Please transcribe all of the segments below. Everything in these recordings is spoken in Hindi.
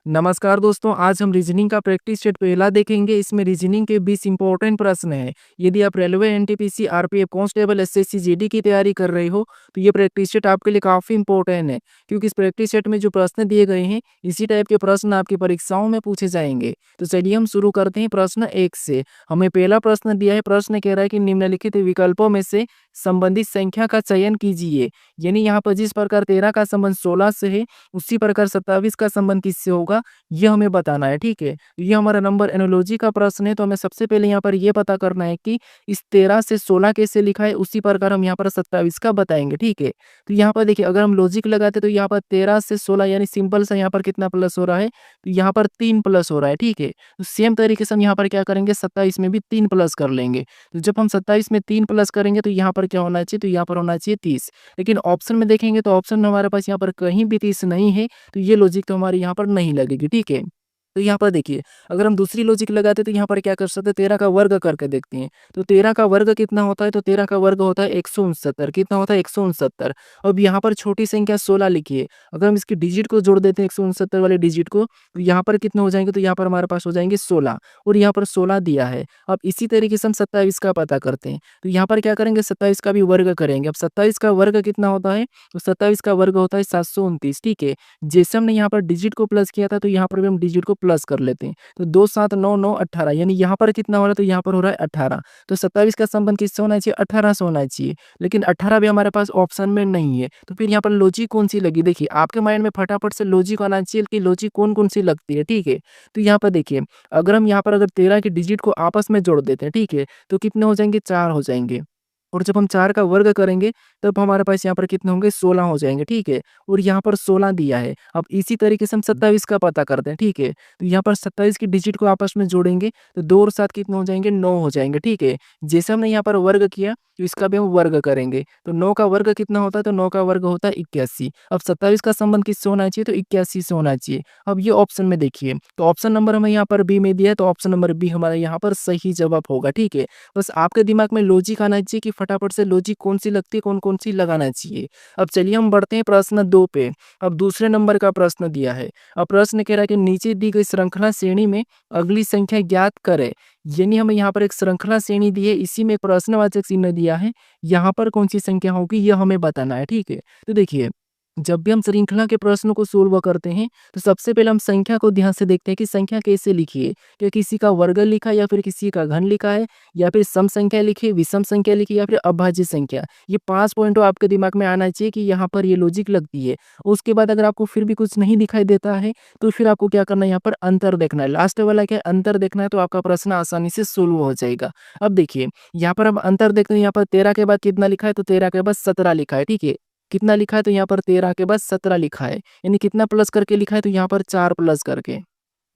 नमस्कार दोस्तों, आज हम रीजनिंग का प्रैक्टिस सेट पहला देखेंगे। इसमें रीजनिंग के 20 इंपॉर्टेंट प्रश्न हैं। यदि आप railway, NTPC, RPF, constable, SSC, GD की तैयारी कर रहे हो, तो ये प्रैक्टिस सेट आपके लिए काफ़ी इंपॉर्टेंट है, क्योंकि इस प्रैक्टिस सेट में जो प्रश्न दिए गए हैं, इसी टाइप के प्रश्न आपकी परीक्षाओं में पूछे जाएंगे। तो चलिए हम शुरू करते हैं प्रश्न 1 से। हमें पहला प्रश्न दिया है, प्रश्न कह रहा है कि निम्नलिखित विकल्पों में से संबंधित संख्या का चयन कीजिए। यानी यहाँ पर जिस प्रकार 13 का संबंध 16 से है, उसी प्रकार 27 का संबंध किससे होगा, ये हमें बताना है। ठीक है, ये हमारा नंबर एनोलॉजी का प्रश्न है। तो हमें सबसे पहले यहाँ पर ये पता करना है कि इस 13 से 16 कैसे लिखा है, उसी प्रकार हम यहाँ पर 27 का बताएंगे। ठीक है, तो यहाँ पर देखिए, अगर हम लॉजिक लगाते तो यहाँ पर 13 से 16 यानी सिंपल सा यहाँ पर कितना प्लस हो रहा है, तो यहाँ पर 3 प्लस हो रहा है। ठीक है, तो सेम तरीके से हम यहाँ पर क्या करेंगे, 27 में भी 3 प्लस कर लेंगे। तो जब हम 27 में 3 प्लस करेंगे तो यहाँ पर क्या होना चाहिए, तो यहाँ पर होना चाहिए 30। लेकिन ऑप्शन में देखेंगे तो ऑप्शन में हमारे पास यहाँ पर कहीं भी 30 नहीं है, तो ये लॉजिक तो हमारी यहाँ पर नहीं लगेगी। ठीक है, तो यहाँ पर देखिए, अगर हम दूसरी लॉजिक लगाते तो यहाँ पर क्या कर सकते हैं, 13 का वर्ग करके देखते हैं। तो 13 का वर्ग कितना होता है, तो 13 का वर्ग होता है 169। कितना होता है, 169। अब यहाँ पर छोटी संख्या 16 लिखिए। अगर हम इसकी डिजिट को जोड़ देते हैं 169 वाले डिजिट को, तो यहाँ पर कितने हो जाएंगे, तो यहाँ पर हमारे पास हो जाएंगे 16, और यहाँ पर 16 दिया है। अब इसी तरीके से हम 27 का पता करते हैं। तो यहाँ पर क्या करेंगे, 27 का भी वर्ग करेंगे। अब 27 का वर्ग कितना होता है, तो 27 का वर्ग होता है 729। ठीक है, जैसे हमने यहाँ पर डिजिट को प्लस किया था, तो यहाँ पर भी हम डिजिट को प्लस कर लेते हैं। तो 2 7 9 9 18, यानी यहाँ पर कितना हो रहा है, तो यहाँ पर हो रहा है 18। तो 27 का संबंध किससे होना चाहिए, 18 से होना चाहिए। लेकिन 18 भी हमारे पास ऑप्शन में नहीं है, तो फिर यहाँ पर लॉजिक कौन सी लगी। देखिए, आपके माइंड में फटाफट से लॉजिक आना चाहिए कि लॉजिक कौन कौन सी लगती है। ठीक है, तो यहाँ पर देखिए, अगर हम यहाँ पर अगर 13 की डिजिट को आपस में जोड़ देते हैं, ठीक है, तो कितने हो जाएंगे, 4 हो जाएंगे। और जब हम 4 का वर्ग करेंगे, तब हमारे पास यहाँ पर कितने होंगे, 16 हो जाएंगे। ठीक है, और यहाँ पर 16 दिया है। अब इसी तरीके से हम 27 का पता करते हैं। ठीक है, तो यहाँ पर 27 की डिजिट को आपस में जोड़ेंगे, तो 2 और 7 कितने हो जाएंगे, 9 हो जाएंगे। ठीक है, जैसे हमने यहाँ पर वर्ग किया, तो इसका भी हम वर्ग करेंगे। तो 9 का वर्ग कितना होता है, तो 9 का वर्ग होता है 81। अब 27 का संबंध किससे होना चाहिए, तो 81 से होना चाहिए। अब ये ऑप्शन में देखिए, तो ऑप्शन नंबर हमें यहाँ पर बी में दिया है, तो ऑप्शन नंबर बी हमारा यहाँ पर सही जवाब होगा। ठीक है, बस आपके दिमाग में लॉजिक आना चाहिए कि फटाफट से लॉजिक कौन सी लगती है, कौन कौन सी लगाना चाहिए। अब चलिए हम बढ़ते हैं प्रश्न 2 पे। अब दूसरे नंबर का प्रश्न दिया है। अब प्रश्न कह रहा है कि नीचे दी गई श्रृंखला श्रेणी में अगली संख्या ज्ञात करें। यानी हमें यहाँ पर एक श्रृंखला श्रेणी दी है, इसी में एक प्रश्नवाचक चिन्ह दिया है। यहाँ पर कौन सी संख्या होगी, यह हमें बताना है। ठीक है, तो देखिए, जब भी हम श्रृंखला के प्रश्नों को सोल्व करते हैं, तो सबसे पहले हम संख्या को ध्यान से देखते हैं कि संख्या कैसे लिखी है। क्या किसी का वर्ग लिखा है, या फिर किसी का घन लिखा है, या फिर सम संख्या लिखी, विषम संख्या लिखी, या फिर अभाज्य संख्या। ये 5 पॉइंट तो आपके दिमाग में आना चाहिए कि यहाँ पर ये लॉजिक लगती है। उसके बाद अगर आपको फिर भी कुछ नहीं दिखाई देता है, तो फिर आपको क्या करना है, यहाँ पर अंतर देखना है। लास्ट वाला क्या है, अंतर देखना है, तो आपका प्रश्न आसानी से सोल्व हो जाएगा। अब देखिए, यहाँ पर हम अंतर देखते हैं। यहाँ पर 13 के बाद कितना लिखा है, तो 13 के बाद 17 लिखा है। ठीक है, कितना लिखा है, तो यहाँ पर 13 के बाद 17 लिखा है। यानी कितना प्लस करके लिखा है, तो यहाँ पर 4 प्लस करके।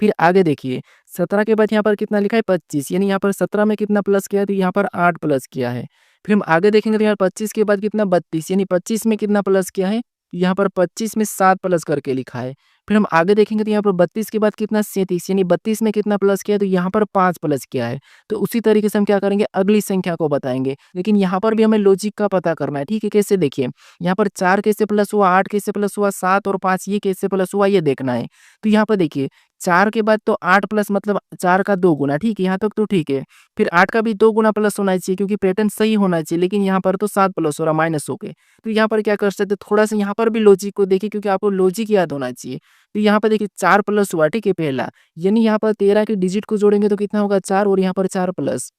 फिर आगे देखिए, 17 के बाद यहाँ पर कितना लिखा है, 25, यानी यहाँ पर 17 में कितना प्लस किया है, तो यहाँ पर 8 प्लस किया है। फिर हम आगे देखेंगे तो यहाँ 25 के बाद कितना, 32, यानी 25 में कितना प्लस किया है, यहाँ पर 25 में 7 प्लस करके लिखा है। फिर हम आगे देखेंगे तो यहाँ पर 32 के बाद कितना, 37, यानी 32 में कितना प्लस किया है, तो यहाँ पर 5 प्लस किया है। तो उसी तरीके से हम क्या करेंगे, अगली संख्या को बताएंगे। लेकिन यहाँ पर भी हमें लॉजिक का पता करना है। ठीक है, कैसे देखिए, यहाँ पर 4 कैसे प्लस हुआ, 8 कैसे प्लस हुआ, 7 और 5 ये कैसे प्लस हुआ, ये देखना है। तो यहाँ पर देखिए, 4 के बाद तो 8 प्लस मतलब 4 का 2 गुना। ठीक है, यहाँ तक तो ठीक है। फिर 8 का भी 2 गुना प्लस होना चाहिए, क्योंकि पैटर्न सही होना चाहिए। लेकिन यहाँ पर तो 7 प्लस हो रहा, माइनस हो गए। तो यहाँ पर क्या कर सकते हैं, थोड़ा सा यहाँ पर भी लॉजिक को देखिए, क्योंकि आपको लॉजिक याद होना चाहिए। तो यहाँ पर देखिए, 4 प्लस हुआ। ठीक है, पहला, यानी यहाँ पर 13 के डिजिट को जोड़ेंगे तो कितना होगा, 4, और यहाँ पर 4 प्लस।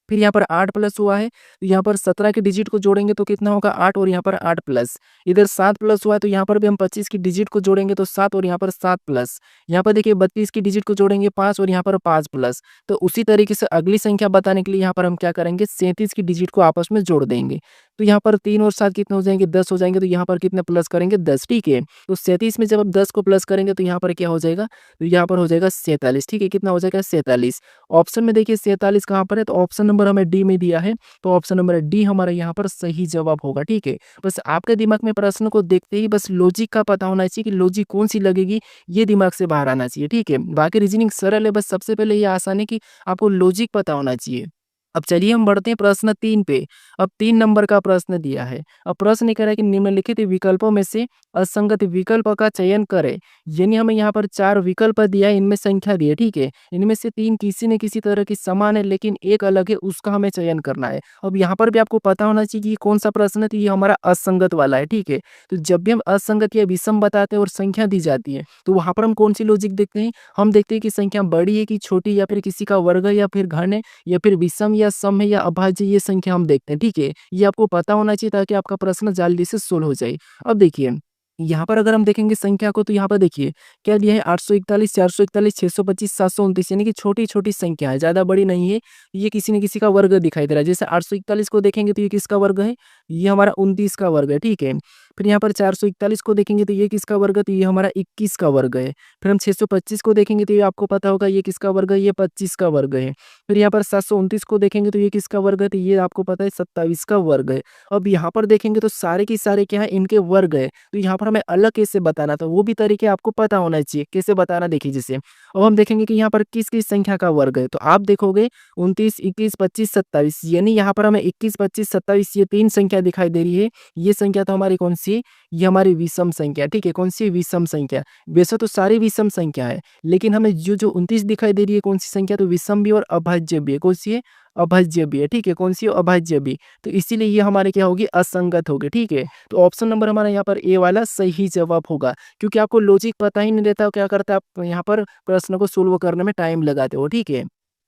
फिर यहाँ पर 8 प्लस हुआ है, तो यहाँ पर 17 के डिजिट को जोड़ेंगे तो कितना होगा, 8, और यहाँ पर 8 प्लस। इधर 7 प्लस हुआ है, तो यहाँ पर भी हम 25 की डिजिट को जोड़ेंगे तो 7, और यहाँ पर 7 प्लस। यहाँ पर देखिए, 32 की डिजिट को जोड़ेंगे 5, और यहाँ पर 5 प्लस। तो उसी तरीके से अगली संख्या बताने के लिए यहाँ पर हम क्या करेंगे, 37 की डिजिट को आपस में जोड़ देंगे। तो यहाँ पर 3 और 7 कितने हो जाएंगे, 10 हो जाएंगे। तो यहाँ पर कितने प्लस करेंगे, 10। ठीक है, तो 37 में जब आप 10 को प्लस करेंगे तो यहाँ पर क्या हो जाएगा, तो यहाँ पर हो जाएगा 47। ठीक है, कितना हो जाएगा, 47। ऑप्शन में देखिए 47 कहाँ पर है, तो ऑप्शन नंबर हमें डी में दिया है, तो ऑप्शन नंबर डी हमारा यहाँ पर सही जवाब होगा। ठीक है, बस आपके दिमाग में प्रश्न को देखते ही बस लॉजिक का पता होना चाहिए कि लॉजिक कौन सी लगेगी, ये दिमाग से बाहर आना चाहिए। ठीक है, बाकी रीजनिंग सरल है, बस सबसे पहले ये आसान है कि आपको लॉजिक पता होना चाहिए। अब चलिए हम बढ़ते हैं प्रश्न 3 पे। अब 3 नंबर का प्रश्न दिया है। अब प्रश्न ये कह रहा है कि निम्नलिखित विकल्पों में से असंगत विकल्प का चयन करें। यानी हमें यहाँ पर 4 विकल्प दिया है, इनमें संख्या दी है, ठीक है? इनमें से 3 किसी न किसी तरह की समान है लेकिन एक अलग है, उसका हमें चयन करना है। अब यहाँ पर भी आपको पता होना चाहिए कि ये कौन-सा प्रश्न है, तो ये हमारा असंगत वाला है, ठीक है? तो जब भी हम असंगत या विषम बताते हैं और संख्या दी जाती है, तो वहाँ पर हम कौन-सी लॉजिक देखते हैं? हम देखते हैं कि संख्या बड़ी है कि छोटी या फिर किसी का वर्ग है या फिर घन है या फिर विषम या सम है या अभाज्य, ये संख्या हम देखते हैं, ठीक है? ये आपको पता होना चाहिए ताकि आपका प्रश्न जल्दी से सोल्व हो जाए। अब देखिए, यहाँ पर अगर हम देखेंगे संख्या को तो यहाँ पर देखिए क्या दिया है 841, 441, 625, 729 यानी कि छोटी-छोटी संख्या है, ज़्यादा बड़ी नहीं है। ये किसी न किसी का वर्ग दिखाई दे रहा है। जैसे 841 को देखेंगे तो ये किसका वर्ग है? ये हमारा 29 का वर्ग है, ठीक है? फिर यहाँ पर 441 को देखेंगे तो ये किसका वर्ग है? तो ये हमारा 21 का वर्ग है। फिर हम 625 को देखेंगे तो ये आपको पता होगा ये किसका वर्ग है? ये 25 का वर्ग है। फिर यहाँ पर 729 को देखेंगे तो ये किसका वर्ग है? तो ये आपको पता है 27 का वर्ग है। अब यहाँ पर देखेंगे तो सारे के सारे क्या है? इनके वर्ग है। तो यहाँ पर हमें अलग कैसे बताना था वो भी तरीके आपको पता होना चाहिए। कैसे बताना देखिए जैसे अब हम देखेंगे कि यहाँ पर किस-किस संख्या का वर्ग है। तो आप देखोगे 29, 21, 25, 27 यानी यहाँ पर हमें 21, 25, 27 ये 3 संख्या दिखाई दे रही है। ये संख्या तो हमारी कौन-सी है? ये हमारी विषम संख्या, ठीक है? कौन-सी विषम संख्या। वैसे तो सारी विषम संख्या है, लेकिन हमें जो 29 दिखाई दे रही है कौन-सी संख्या? तो विषम भी और अभाज्य भी है। कौन-सी है? अभाज्य भी है, ठीक है? कौन-सी है? अभाज्य भी। तो इसीलिए ये हमारे क्या होगी? असंगत होगी, ठीक है? तो ऑप्शन नंबर हमारा यहाँ पर ए वाला सही जवाब होगा, क्योंकि आपको लॉजिक पता ही नहीं रहता, क्या करते हैं आप यहाँ पर प्रश्न को सोल्व करने में टाइम लगाते हो, ठीक है?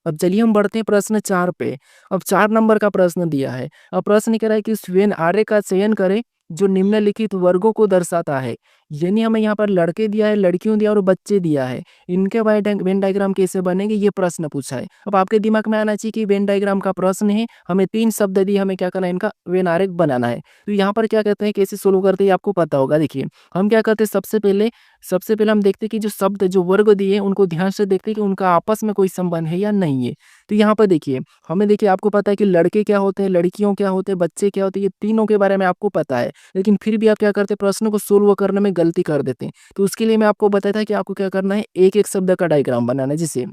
अब चलिए हम बढ़ते हैं प्रश्न 4 पे। अब 4 नंबर का प्रश्न दिया है। अब प्रश्न कह रहा है कि उस वेन आरे का चयन करें जो निम्नलिखित वर्गों को दर्शाता है। यानी हमें यहाँ पर लड़के दिया है, लड़कियों दिया और बच्चे दिया है। इनके वेन डायग्राम कैसे बनेंगे ये प्रश्न पूछा है। अब आपके दिमाग में आना चाहिए कि वेन डायग्राम का प्रश्न है, हमें 3 शब्द दिए, हमें क्या करना है? इनका वेन आरेख बनाना है। तो यहाँ पर क्या कहते हैं, कैसे सोल्व करते हैं ये आपको पता होगा। देखिए, हम क्या करते हैं सबसे पहले हम देखते हैं कि जो शब्द जो वर्ग दिए हैं उनको ध्यान से देखते हैं कि उनका आपस में कोई संबंध है या नहीं है। तो यहाँ पर देखिए, हमें देखिए आपको पता है कि लड़के क्या होते हैं, लड़कियों क्या होते हैं, बच्चे क्या होते हैं, ये तीनों के बारे में आपको पता है। लेकिन फिर भी आप क्या करते हैं, प्रश्न को सोल्व करने में गलती कर देते हैं। तो उसके लिए मैं आपको बताया था कि आपको क्या करना है, एक-एक शब्द का डायग्राम बनाना है। जैसे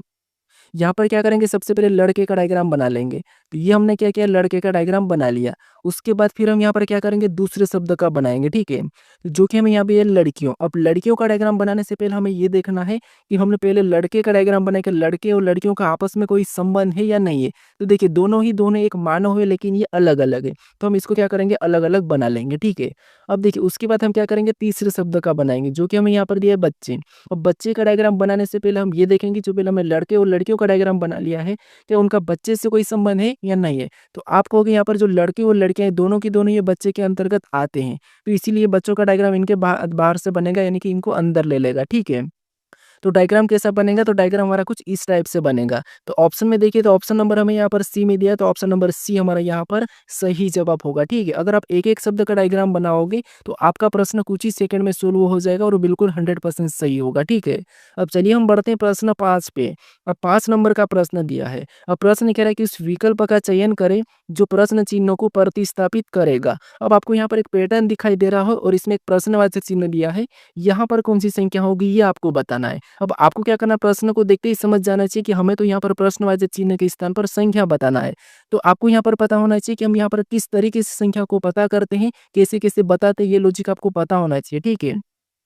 यहाँ पर क्या करेंगे, सबसे पहले लड़के का डायग्राम बना लेंगे। तो ये हमने क्या किया, लड़के का डायग्राम बना लिया। उसके बाद फिर हम यहाँ पर क्या करेंगे, दूसरे शब्द का बनाएँगे, ठीक है? तो जो कि हमें यहाँ पे है लड़कियों। अब लड़कियों का डायग्राम बनाने से पहले हमें ये देखना है कि हमने पहले लड़के का डायग्राम बनाया कि लड़के और लड़कियों का आपस में कोई संबंध है या नहीं है। तो देखिए दोनों एक मानव है लेकिन ये अलग-अलग है। तो हम इसको क्या करेंगे, अलग-अलग बना लेंगे, ठीक है? अब देखिए उसके बाद हम क्या करेंगे, तीसरे शब्द का बनाएँगे जो कि हमें यहाँ पर दिया है बच्चे। अब बच्चे का डायग्राम बनाने से पहले हम ये देखेंगे, जो पहले हमने लड़के और लड़कियों का डायग्राम बना लिया है, क्या उनका बच्चे से कोई संबंध है या नहीं है? तो आप कहोगे यहाँ पर जो लड़के और लड़कियाँ हैं, दोनों की दोनों ये बच्चे के अंतर्गत आते हैं। तो इसीलिए बच्चों का डायग्राम इनके बाहर से बनेगा, यानी कि इनको अंदर ले लेगा, ठीक है? तो डायग्राम कैसा बनेगा, तो डायग्राम हमारा कुछ इस टाइप से बनेगा। तो ऑप्शन में देखिए, तो ऑप्शन नंबर हमें यहाँ पर सी में दिया है, तो ऑप्शन नंबर सी हमारा यहाँ पर सही जवाब होगा, ठीक है? अगर आप एक-एक शब्द का डायग्राम बनाओगे तो आपका प्रश्न कुछ ही सेकंड में सोल्व हो जाएगा और बिल्कुल 100% सही होगा, ठीक है? अब चलिए हम बढ़ते हैं प्रश्न 5 पे। अब 5 नंबर का प्रश्न दिया है। अब प्रश्न कह रहा है कि उस विकल्प का चयन करें जो प्रश्न चिन्हों को प्रतिस्थापित करेगा। अब आपको यहाँ पर एक पैटर्न दिखाई दे रहा हो और इसमें एक प्रश्नवाचक चिन्ह दिया है। यहाँ पर कौन-सी संख्या होगी ये आपको बताना है। अब आपको क्या करना है, प्रश्न को देखते ही समझ जाना चाहिए कि हमें तो यहाँ पर प्रश्नवाचक चिन्ह के स्थान पर संख्या बताना है। तो आपको यहाँ पर पता होना चाहिए कि हम यहाँ पर किस तरीके से संख्या को पता करते हैं, कैसे-कैसे बताते हैं, ये लॉजिक आपको पता होना चाहिए, ठीक है?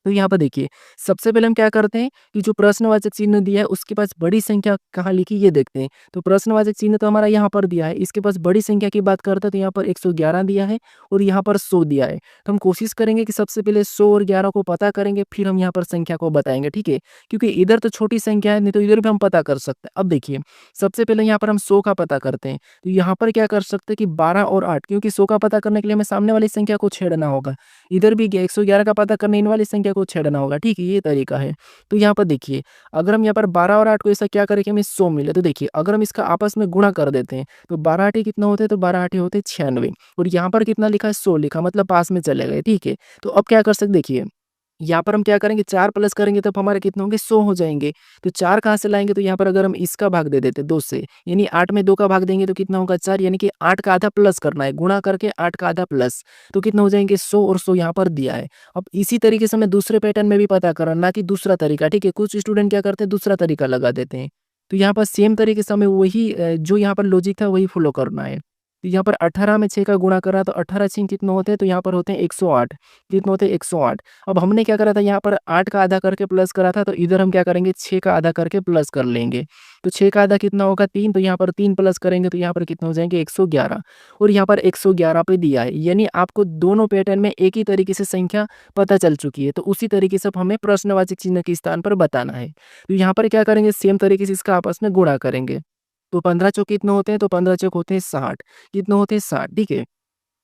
तो यहाँ पर देखिए, सबसे पहले हम क्या करते हैं कि जो प्रश्नवाचक चिन्ह दिया है उसके पास बड़ी संख्या कहाँ लिखी ये देखते हैं। तो प्रश्नवाचक चिन्ह तो हमारा यहाँ पर दिया है, इसके पास बड़ी संख्या की बात करते हैं तो यहाँ पर 111 दिया है और यहाँ पर 100 दिया है। तो हम कोशिश करेंगे कि सबसे पहले 100 और 11 को पता करेंगे, फिर हम यहाँ पर संख्या को बताएँगे, ठीक है? क्योंकि इधर तो छोटी संख्या है, नहीं तो इधर भी हम पता कर सकते हैं। अब देखिए, सबसे पहले यहाँ पर हम 100 का पता करते हैं। तो यहाँ पर क्या कर सकते हैं कि 12 और 8, क्योंकि 100 का पता करने के लिए हमें सामने वाली संख्या को छेड़ना होगा। इधर भी 111 का पता करने इन वाली संख्या को छेड़ना होगा, ठीक है? ये तरीका है। तो यहाँ पर देखिए, अगर हम यहाँ पर 12 और 8 को ऐसा क्या करें कि हमें 100 मिले, तो देखिए अगर हम इसका आपस में गुणा कर देते हैं, तो 12 आठे कितना होते हैं, तो 12 आठे होते हैं 96 और यहाँ पर कितना लिखा है, 100 लिखा, मतलब पास में चले गए, ठीक है? तो अब क्या कर सकते, देखिए यहाँ पर हम क्या करेंगे, 4 प्लस करेंगे तब हमारे कितने होंगे, 100 हो जाएँगे। तो 4 कहाँ से लाएँगे, तो यहाँ पर अगर हम इसका भाग दे देते 2 से, यानी 8 में 2 का भाग देंगे तो कितना होगा, 4, यानी कि 8 का आधा प्लस करना है, गुणा करके 8 का आधा प्लस, तो कितना हो जाएँगे, 100 और 100 यहाँ पर दिया है। अब इसी तरीके से हमें दूसरे पैटर्न में भी पता करना, ना कि दूसरा तरीका, ठीक है? कुछ स्टूडेंट क्या करते हैं, दूसरा तरीका लगा देते हैं। तो यहाँ पर सेम तरीके से हमें वही जो यहाँ पर लॉजिक था वही फॉलो करना है। तो यहाँ पर 18 में 6 का गुणा करा तो 18 छीन कितने होते हैं, तो यहाँ पर होते हैं 108। कितने होते हैं 108। अब हमने क्या करा था, यहाँ पर 8 का आधा करके प्लस करा था, तो इधर हम क्या करेंगे 6 का आधा करके प्लस कर लेंगे। तो 6 का आधा कितना होगा 3, तो यहाँ पर 3 प्लस करेंगे तो यहाँ पर कितने हो जाएंगे 111। और यहाँ पर 111 पे दिया है, यानी आपको दोनों पैटर्न में एक ही तरीके से संख्या पता चल चुकी है। तो उसी तरीके से अब हमें प्रश्नवाचक चिन्ह के स्थान पर बताना है। तो यहाँ पर क्या करेंगे, सेम तरीके से इसका आपस में गुणा करेंगे। तो 15 चौक कितने होते हैं, तो 15 चौक होते हैं 60। कितने होते हैं 60, ठीक है।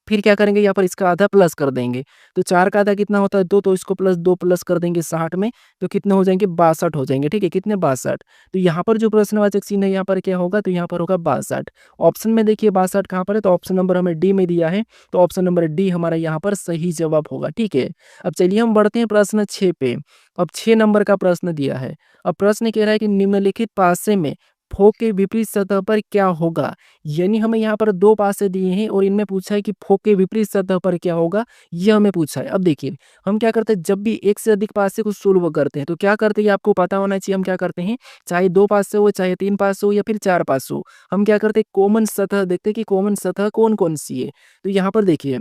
फिर क्या करेंगे, यहाँ पर इसका आधा प्लस कर देंगे। तो 4 का आधा कितना होता है 2, तो इसको प्लस 2 प्लस कर देंगे 60 में, तो कितने हो जाएंगे 62 हो जाएंगे, ठीक है। कितने 62। तो यहाँ पर जो प्रश्नवाचक चिन्ह है यहाँ पर क्या होगा, तो यहाँ पर होगा 62। ऑप्शन में देखिए 62 कहाँ पर है, तो ऑप्शन नंबर हमें डी में दिया है, तो ऑप्शन नंबर डी हमारा यहाँ पर सही जवाब होगा, ठीक है। अब चलिए हम बढ़ते हैं प्रश्न 6 पे। अब 6 नंबर का प्रश्न दिया है। अब प्रश्न कह रहा है कि निम्नलिखित पासे में फोक के विपरीत सतह पर क्या होगा। यानी हमें यहाँ पर 2 पासे दिए हैं और इनमें पूछा है कि फोक के विपरीत सतह पर क्या होगा, ये हमें पूछा है। अब देखिए हम क्या करते हैं, जब भी एक से अधिक पासे को सोल्व करते हैं तो क्या करते हैं, ये आपको पता होना चाहिए। हम क्या करते हैं, चाहे 2 पासे हो, चाहे 3 पासे हो या फिर 4 पासे हो, हम क्या करते हैं कॉमन सतह देखते हैं कि कॉमन सतह कौन कौन सी है। तो यहाँ पर देखिए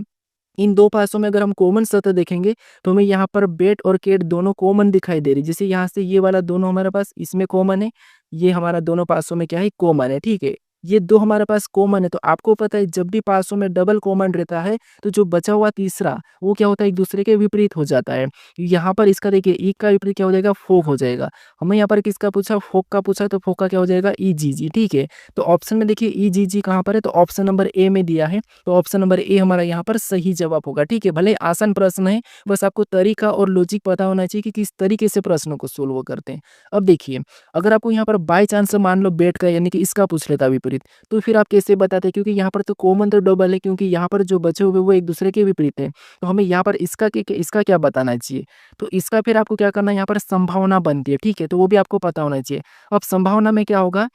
इन 2 पासों में अगर हम कॉमन सतह देखेंगे तो हमें यहाँ पर बेट और केट दोनों कॉमन दिखाई दे रही है। जैसे यहाँ से ये वाला दोनों हमारे पास इसमें कॉमन है, ये हमारा दोनों पासों में क्या है कॉमन है, ठीक है। ये 2 हमारे पास कॉमन है, तो आपको पता है जब भी पासों में डबल कॉमन रहता है तो जो बचा हुआ तीसरा वो क्या होता है एक दूसरे के विपरीत हो जाता है। यहाँ पर इसका देखिए ई का विपरीत क्या हो जाएगा, फोक हो जाएगा। हमें यहाँ पर किसका पूछा, फोक का पूछा, तो फोक का क्या हो जाएगा ई जी जी, ठीक है। तो ऑप्शन में देखिए ई जी जी कहाँ पर है, तो ऑप्शन नंबर ए में दिया है, तो ऑप्शन नंबर ए हमारा यहाँ पर सही जवाब होगा, ठीक है। भले आसान प्रश्न है, बस आपको तरीका और लॉजिक पता होना चाहिए कि किस तरीके से प्रश्नों को सोल्व करते हैं। अब देखिए अगर आपको यहाँ पर बाय चांस मान लो बेट का यानी कि इसका पूछ लेता विपरीत, तो फिर आप कैसे बताते, क्योंकि यहाँ पर तो कॉमन तो डबल है, क्योंकि यहाँ पर जो बचे हुए वो एक दूसरे के विपरीत है। तो हमें यहाँ पर इसका क्या बताना चाहिए, तो इसका फिर आपको क्या करना है, यहाँ पर संभावना बनती है, ठीक है। तो वो भी आपको पता होना चाहिए। अब संभावना में क्या होगा,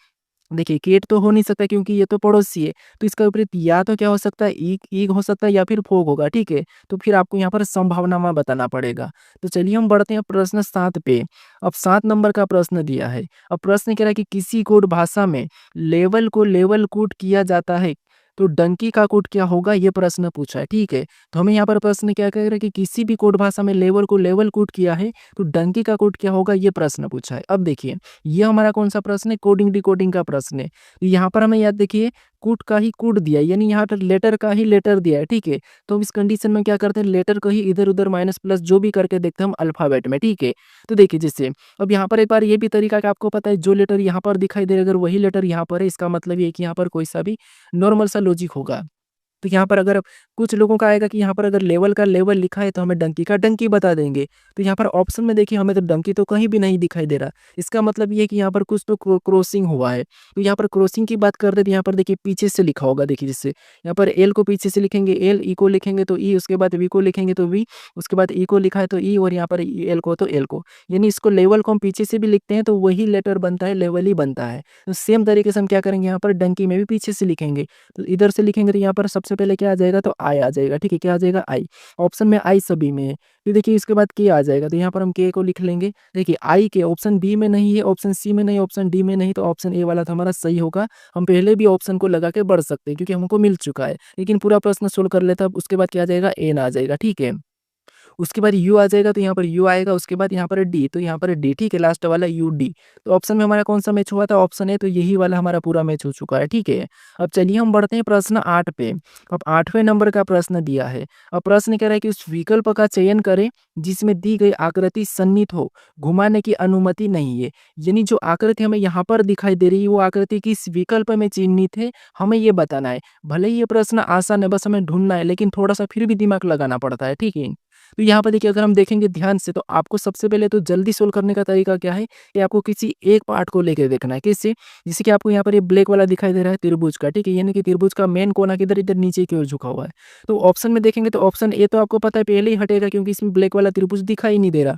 देखिए केट तो हो नहीं सकता क्योंकि ये तो पड़ोसी है, तो इसका विपरीत या तो क्या हो सकता है ईग हो सकता है या फिर फोग होगा, ठीक है। तो फिर आपको यहाँ पर संभावना में बताना पड़ेगा। तो चलिए हम बढ़ते हैं प्रश्न 7 पे। अब 7 नंबर का प्रश्न दिया है। अब प्रश्न कह रहा है कि किसी कोड भाषा में लेवल को लेवल कूट किया जाता है, तो डंकी का कोड क्या होगा, ये प्रश्न पूछा है, ठीक है। तो हमें यहाँ पर प्रश्न क्या कह रहा है कि किसी भी कोड भाषा में लेवल को लेवल कूट किया है तो डंकी का कोड क्या होगा, ये प्रश्न पूछा है। अब देखिए ये हमारा कौन सा प्रश्न है, कोडिंग डिकोडिंग का प्रश्न है। तो यहाँ पर हमें याद देखिए कूट का ही कूट दिया है, यानी यहाँ पर लेटर का ही लेटर दिया है, ठीक है। तो हम इस कंडीशन में क्या करते हैं, लेटर को ही इधर उधर माइनस प्लस जो भी करके देखते हैं हम अल्फाबेट में, ठीक है। तो देखिए जैसे अब यहाँ पर एक बार ये भी तरीका कि आपको पता है जो लेटर यहाँ पर दिखाई दे रहा है अगर वही लेटर यहाँ पर है, इसका मतलब ये है कि यहाँ पर कोई सा भी नॉर्मल सा लॉजिक होगा। तो यहाँ पर अगर कुछ लोगों का आएगा कि यहाँ पर अगर लेवल का लेवल लिखा है तो हमें डंकी का डंकी बता देंगे। तो यहाँ पर ऑप्शन में देखिए हमें तो डंकी तो कहीं भी नहीं दिखाई दे रहा, इसका मतलब ये है कि यहाँ पर कुछ तो क्रॉसिंग हुआ है। तो यहाँ पर क्रॉसिंग की बात करते तो यहाँ पर देखिए पीछे से लिखा होगा, देखिए जिससे यहाँ पर एल को पीछे से लिखेंगे एल, ई को लिखेंगे तो ई, उसके बाद वी को लिखेंगे तो वी, उसके बाद ई को लिखा है तो ई, और यहाँ पर एल को तो एल को, यानी इसको लेवल को हम पीछे से भी लिखते हैं तो वही लेटर बनता है, लेवल ही बनता है। तो सेम तरीके से हम क्या करेंगे, यहाँ पर डंकी में भी पीछे से लिखेंगे, तो इधर से लिखेंगे तो यहाँ पर सबसे पहले क्या आ जाएगा, तो आई आ जाएगा, ठीक है। क्या आ जाएगा, आई। ऑप्शन में आई सभी में है। फिर देखिए इसके बाद के आ जाएगा, तो यहाँ पर हम के को लिख लेंगे। देखिए आई के ऑप्शन बी में नहीं है, ऑप्शन सी में नहीं, ऑप्शन डी में नहीं, तो ऑप्शन ए वाला तो हमारा सही होगा। हम पहले भी ऑप्शन को लगा के बढ़ सकते हैं क्योंकि हमको मिल चुका है, लेकिन पूरा प्रश्न सोल्व कर लेता, उसके बाद क्या आ जाएगा, एन आ जाएगा, ठीक है। उसके बाद यू आ जाएगा, तो यहाँ पर यू आएगा, उसके बाद यहाँ पर डी, तो यहाँ पर डी, ठीक है, लास्ट वाला यू डी। तो ऑप्शन में हमारा कौन सा मैच हुआ था, ऑप्शन है, तो यही वाला हमारा पूरा मैच हो चुका है, ठीक है। अब चलिए हम बढ़ते हैं प्रश्न 8 पे। अब 8वें नंबर का प्रश्न दिया है। अब प्रश्न कह रहा है कि उस विकल्प का चयन करें जिसमें दी गई आकृति सन्निहित हो, घुमाने की अनुमति नहीं है। यानी जो आकृति हमें यहाँ पर दिखाई दे रही है वो आकृति किस विकल्प में चिन्हित है, हमें ये बताना है। भले ही ये प्रश्न आसान है, बस हमें ढूंढना है, लेकिन थोड़ा सा फिर भी दिमाग लगाना पड़ता है, ठीक है। तो यहाँ पर देखिए अगर हम देखेंगे ध्यान से तो आपको सबसे पहले तो जल्दी सोल्व करने का तरीका क्या है कि आपको किसी एक पार्ट को लेकर देखना है। किससे, जैसे कि आपको यहाँ पर ये ब्लैक वाला दिखाई दे रहा है त्रिभुज का, ठीक है, यानी कि त्रिभुज का मेन कोना किधर, इधर नीचे की ओर झुका हुआ है। तो ऑप्शन में देखेंगे तो ऑप्शन ए तो आपको पता है पहले ही हटेगा क्योंकि इसमें ब्लैक वाला त्रिभुज दिखाई नहीं दे रहा।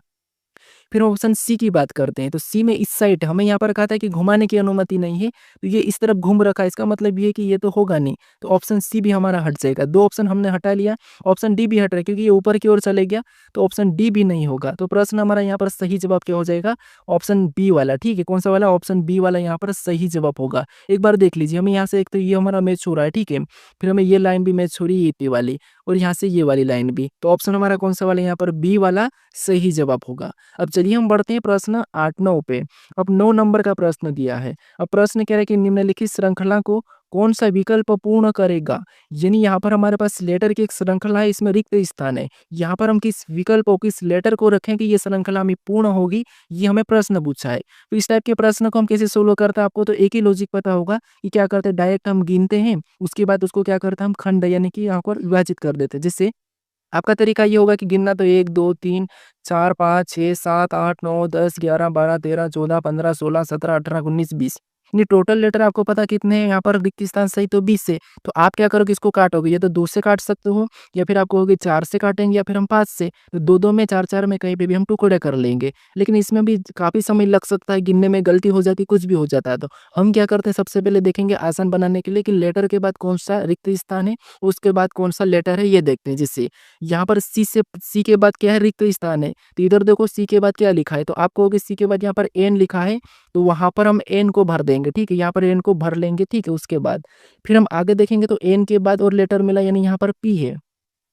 फिर ऑप्शन सी की बात करते हैं, तो सी में इस साइड हमें यहाँ पर कहा था कि घुमाने की अनुमति नहीं है, तो ये इस तरफ घूम रखा है, इसका मतलब ये है कि ये तो होगा नहीं, तो ऑप्शन सी भी हमारा हट जाएगा। 2 ऑप्शन हमने हटा लिया, ऑप्शन डी भी हट रहा है क्योंकि ये ऊपर की ओर चले गया, तो ऑप्शन डी भी नहीं होगा। तो प्रश्न हमारा यहाँ पर सही जवाब क्या हो जाएगा? ऑप्शन बी वाला, ठीक है? कौन-सा वाला? ऑप्शन बी वाला यहाँ पर सही जवाब होगा। एक बार देख लीजिए, हमें यहाँ से एक तो ये हमारा मैच हो रहा है, ठीक है? फिर हमें ये लाइन भी मैच हो रही है, ये वाली, और यहाँ से ये वाली लाइन भी। तो ऑप्शन हमारा कौन-सा वाला यहाँ पर बी वाला सही जवाब होगा। अब चलिए हम बढ़ते हैं प्रश्न 8-9 पे। अब 9 नंबर का प्रश्न दिया है। अब प्रश्न कह रहा है कि निम्नलिखित श्रृंखला को कौन-सा विकल्प पूर्ण करेगा? यानी यहाँ पर हमारे पास लेटर की एक श्रृंखला है, इसमें रिक्त स्थान है। यहाँ पर हम किस विकल्प को, किस लेटर को रखें कि ये श्रृंखला हमें पूर्ण होगी, ये हमें प्रश्न पूछा है। तो इस टाइप के प्रश्न को हम कैसे सोल्व करते हैं, आपको तो एक ही लॉजिक पता होगा कि क्या करते हैं, डायरेक्ट हम गिनते हैं, उसके बाद उसको क्या करते हैं, हम खंड यानी कि यहाँ पर विभाजित कर देते हैं। जैसे आपका तरीका ये होगा कि गिनना तो 1, 2, 3, 4, 5, 6, 7, 8, 9, 10, 11, 12, 13, 14, 15, 16, 17, 18, 19, 20। ये टोटल लेटर आपको पता कितने हैं, यहाँ पर रिक्त स्थान सही तो 20 से। तो आप क्या करोगे, इसको काटोगे, या तो 2 से काट सकते हो, या फिर आप कहोगे 4 से काटेंगे, या फिर हम 5 से। तो 2-2 में, 4-4 में, कहीं पे भी हम टुकड़े कर लेंगे। लेकिन इसमें भी काफ़ी समय लग सकता है, गिनने में गलती हो जाती है, कुछ भी हो जाता है। तो हम क्या करते हैं, सबसे पहले देखेंगे आसान बनाने के लिए कि लेटर के बाद कौन-सा रिक्त स्थान है, उसके बाद कौन-सा लेटर है, ये देखते हैं। जैसे यहाँ पर सी के बाद क्या है, रिक्त स्थान है, तो इधर देखो सी के बाद क्या लिखा है, तो आप कहोगे सी के बाद यहाँ पर एन लिखा है, तो वहाँ पर हम एन को भर देंगे, ठीक है? यहाँ पर एन को भर लेंगे, ठीक है? उसके बाद फिर हम आगे देखेंगे तो एन के बाद और लेटर मिला, यानी यहाँ पर पी है,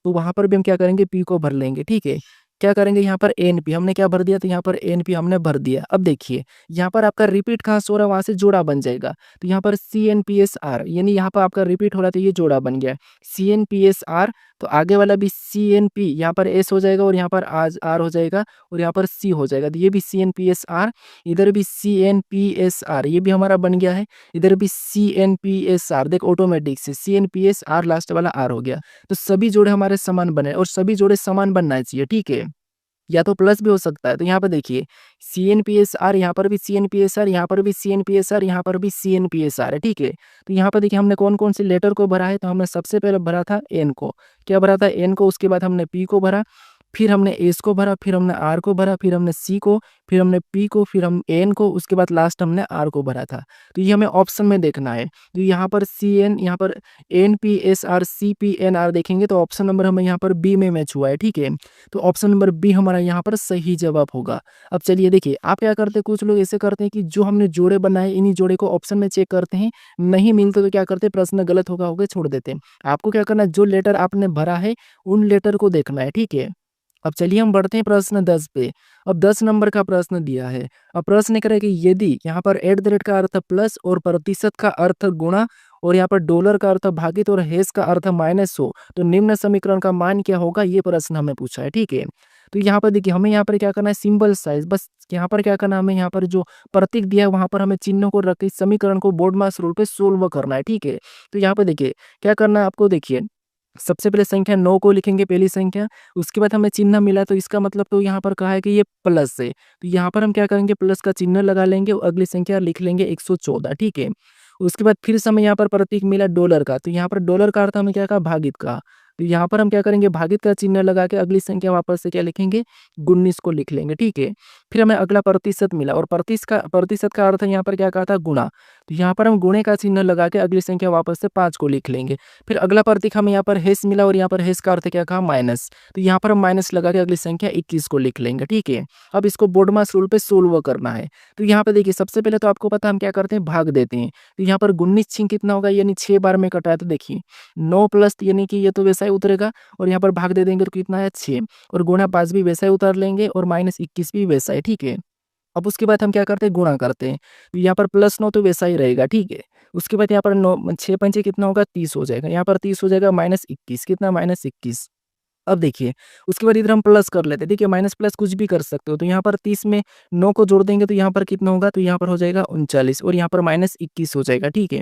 तो वहाँ पर भी हम क्या करेंगे, पी को भर लेंगे, ठीक है? क्या करेंगे, यहाँ पर एनपी हमने क्या भर दिया, तो यहाँ पर एनपी हमने भर दिया। अब देखिए, यहाँ पर आपका रिपीट कहाँ से हो रहा है, वहाँ से जोड़ा बन जाएगा। तो यहाँ पर CNPSR, यानी यहाँ पर आपका रिपीट हो रहा है, तो ये जोड़ा बन गया। CNPSR, तो आगे वाला भी CNP, यहाँ पर एस हो जाएगा, और यहाँ पर आज आर हो जाएगा, और यहाँ पर सी हो जाएगा, तो ये भी CNPSR, इधर भी CNPSR, ये भी हमारा बन गया है। इधर भी CNPSR, देख ऑटोमेटिक से CNPSR लास्ट वाला आर हो गया। तो सभी जोड़े हमारे समान बने, और सभी जोड़े समान बनना चाहिए, ठीक है? या तो प्लस भी हो सकता है। तो यहाँ पे देखिए, CNPSR, यहाँ पर भी CNPSR, यहाँ पर भी CNPSR, यहाँ पर भी CNPSR है, ठीक है? तो यहाँ पर देखिए हमने कौन-कौन से लेटर को भरा है, तो हमने सबसे पहले भरा था एन को। क्या भरा था? एन को। उसके बाद हमने पी को भरा, फिर हमने एस को भरा, फिर हमने आर को भरा, फिर हमने सी को, फिर हमने पी को, फिर हम एन को, उसके बाद लास्ट हमने आर को भरा था। तो ये हमें ऑप्शन में देखना है। तो यहाँ पर CN, यहाँ पर NPSR, CPNR देखेंगे तो ऑप्शन नंबर हमें यहाँ पर बी में मैच हुआ है, ठीक है? तो ऑप्शन नंबर बी हमारा यहाँ पर सही जवाब होगा। अब चलिए देखिए, आप क्या करते हैं, कुछ लोग ऐसे करते हैं कि जो हमने जोड़े बनाए, इन्हीं जोड़े को ऑप्शन में चेक करते हैं, नहीं मिलते तो क्या करते हैं, प्रश्न गलत होगा छोड़ देते हैं। आपको क्या करना है, जो लेटर आपने भरा है, उन लेटर को देखना है, ठीक है? अब चलिए हम बढ़ते हैं प्रश्न 10 पे। अब 10 नंबर का प्रश्न दिया है। अब प्रश्न कह रहा है कि यदि यहाँ पर एट द रेट का अर्थ प्लस और प्रतिशत का अर्थ गुणा और यहाँ पर डॉलर का अर्थ भागित और हैश का अर्थ माइनस हो, तो निम्न समीकरण का मान क्या होगा, ये प्रश्न हमें पूछा है, ठीक है? तो यहाँ पर देखिए, हमें यहाँ पर क्या करना है, सिंबल साइज, बस यहाँ पर क्या करना है, हमें यहाँ पर जो प्रतीक दिया है वहाँ पर हमें चिन्हों को रख के इस समीकरण को बोर्ड मास रूल पे सोल्व करना है, ठीक है? तो यहाँ पे देखिए क्या करना है आपको, देखिए सबसे पहले संख्या 9 को लिखेंगे, पहली संख्या, उसके बाद हमें चिन्ह मिला, तो इसका मतलब तो यहाँ पर कहा है कि ये प्लस है, तो यहाँ पर हम क्या करेंगे, प्लस का चिन्ह लगा लेंगे और अगली संख्या लिख लेंगे 114, ठीक है? उसके बाद फिर से हमें यहाँ पर प्रतीक मिला डॉलर का, तो यहाँ पर डॉलर का अर्थ हमें क्या कहा, भागित का, तो यहाँ पर हम क्या करेंगे, भागित का चिन्ह लगा के अगली संख्या वापस से क्या लिखेंगे, 19 को लिख लेंगे, ठीक है? फिर हमें अगला प्रतिशत मिला, और प्रतिशत का अर्थ यहाँ पर क्या कहा था, गुणा, तो यहाँ पर हम गुणे का चिन्ह लगा के अगली संख्या वापस से 5 को लिख लेंगे। फिर अगला प्रतीक हमें यहाँ पर हैश मिला, और यहाँ पर हैश का अर्थ क्या कहा, माइनस, तो यहाँ पर हम माइनस लगा के अगली संख्या 21 को लिख लेंगे, ठीक है? अब इसको बोर्ड मास रूल पे सोल्व करना है। तो यहाँ पे देखिए, सबसे पहले तो आपको पता है हम क्या करते हैं, भाग देते हैं। तो यहाँ पर 19 छिंग कितना होगा, यानी 6 बार में कटा है, तो देखिए 9 प्लस, यानी कि ये तो वैसा ही उतरेगा, और यहाँ पर भाग दे देंगे तो कितना है, 6, और गुणा 5 भी वैसा ही उतार लेंगे, और माइनस 21 भी वैसा है, ठीक है? अब उसके बाद हम क्या करते हैं, गुणा करते हैं, तो यहाँ पर प्लस 9 तो वैसा ही रहेगा, ठीक है? उसके बाद यहाँ पर 9 6 पंचे कितना होगा, 30 हो जाएगा, यहाँ पर 30 हो जाएगा, माइनस 21 कितना, माइनस 21। अब देखिए, उसके बाद इधर हम प्लस कर लेते हैं, देखिए माइनस प्लस कुछ भी कर सकते हो, तो यहाँ पर 30 में 9 को जोड़ देंगे तो यहाँ पर कितना होगा, तो यहाँ पर हो जाएगा 39, और यहाँ पर माइनस 21 हो जाएगा, ठीक है?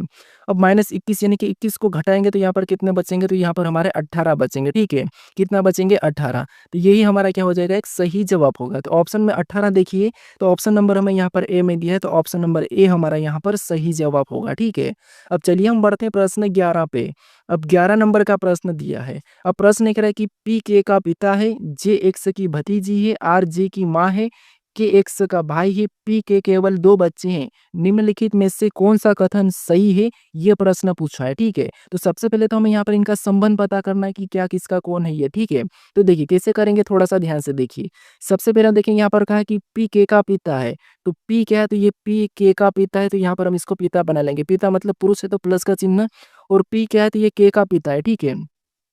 अब माइनस 21 यानी कि 21 को घटाएंगे तो यहाँ पर कितने बचेंगे, तो यहाँ पर हमारे 18 बचेंगे, ठीक है? कितना बचेंगे, 18, तो यही हमारा क्या हो जाएगा, एक सही जवाब होगा। तो ऑप्शन में 18 देखिए, तो ऑप्शन नंबर हमें यहाँ पर ए में दिया है, तो ऑप्शन नंबर ए हमारा यहाँ पर सही जवाब होगा, ठीक है? अब चलिए हम बढ़ते हैं प्रश्न 11 पे। अब 11 नंबर का प्रश्न दिया है। अब प्रश्न कह रहा है कि पी के का पिता है, जे एक्स की भतीजी है, आर जे की माँ है, के एक्स का भाई है, पी के केवल 2 बच्चे हैं। निम्नलिखित में से कौन-सा कथन सही है? ये प्रश्न पूछा है, ठीक है? तो सबसे पहले तो हमें यहाँ पर इनका संबंध पता करना है कि क्या किसका कौन है ये, ठीक है? तो देखिए कैसे करेंगे थोड़ा-सा ध्यान से देखिए। सबसे पहले देखेंगे यहाँ पर कहा है कि पी के का पिता है, तो पी क्या है? तो ये पी के का पिता है, तो यहाँ पर हम इसको पिता बना लेंगे। पिता मतलब पुरुष है तो प्लस का चिन्ह, और पी क्या है? तो ये के का पिता है, ठीक है?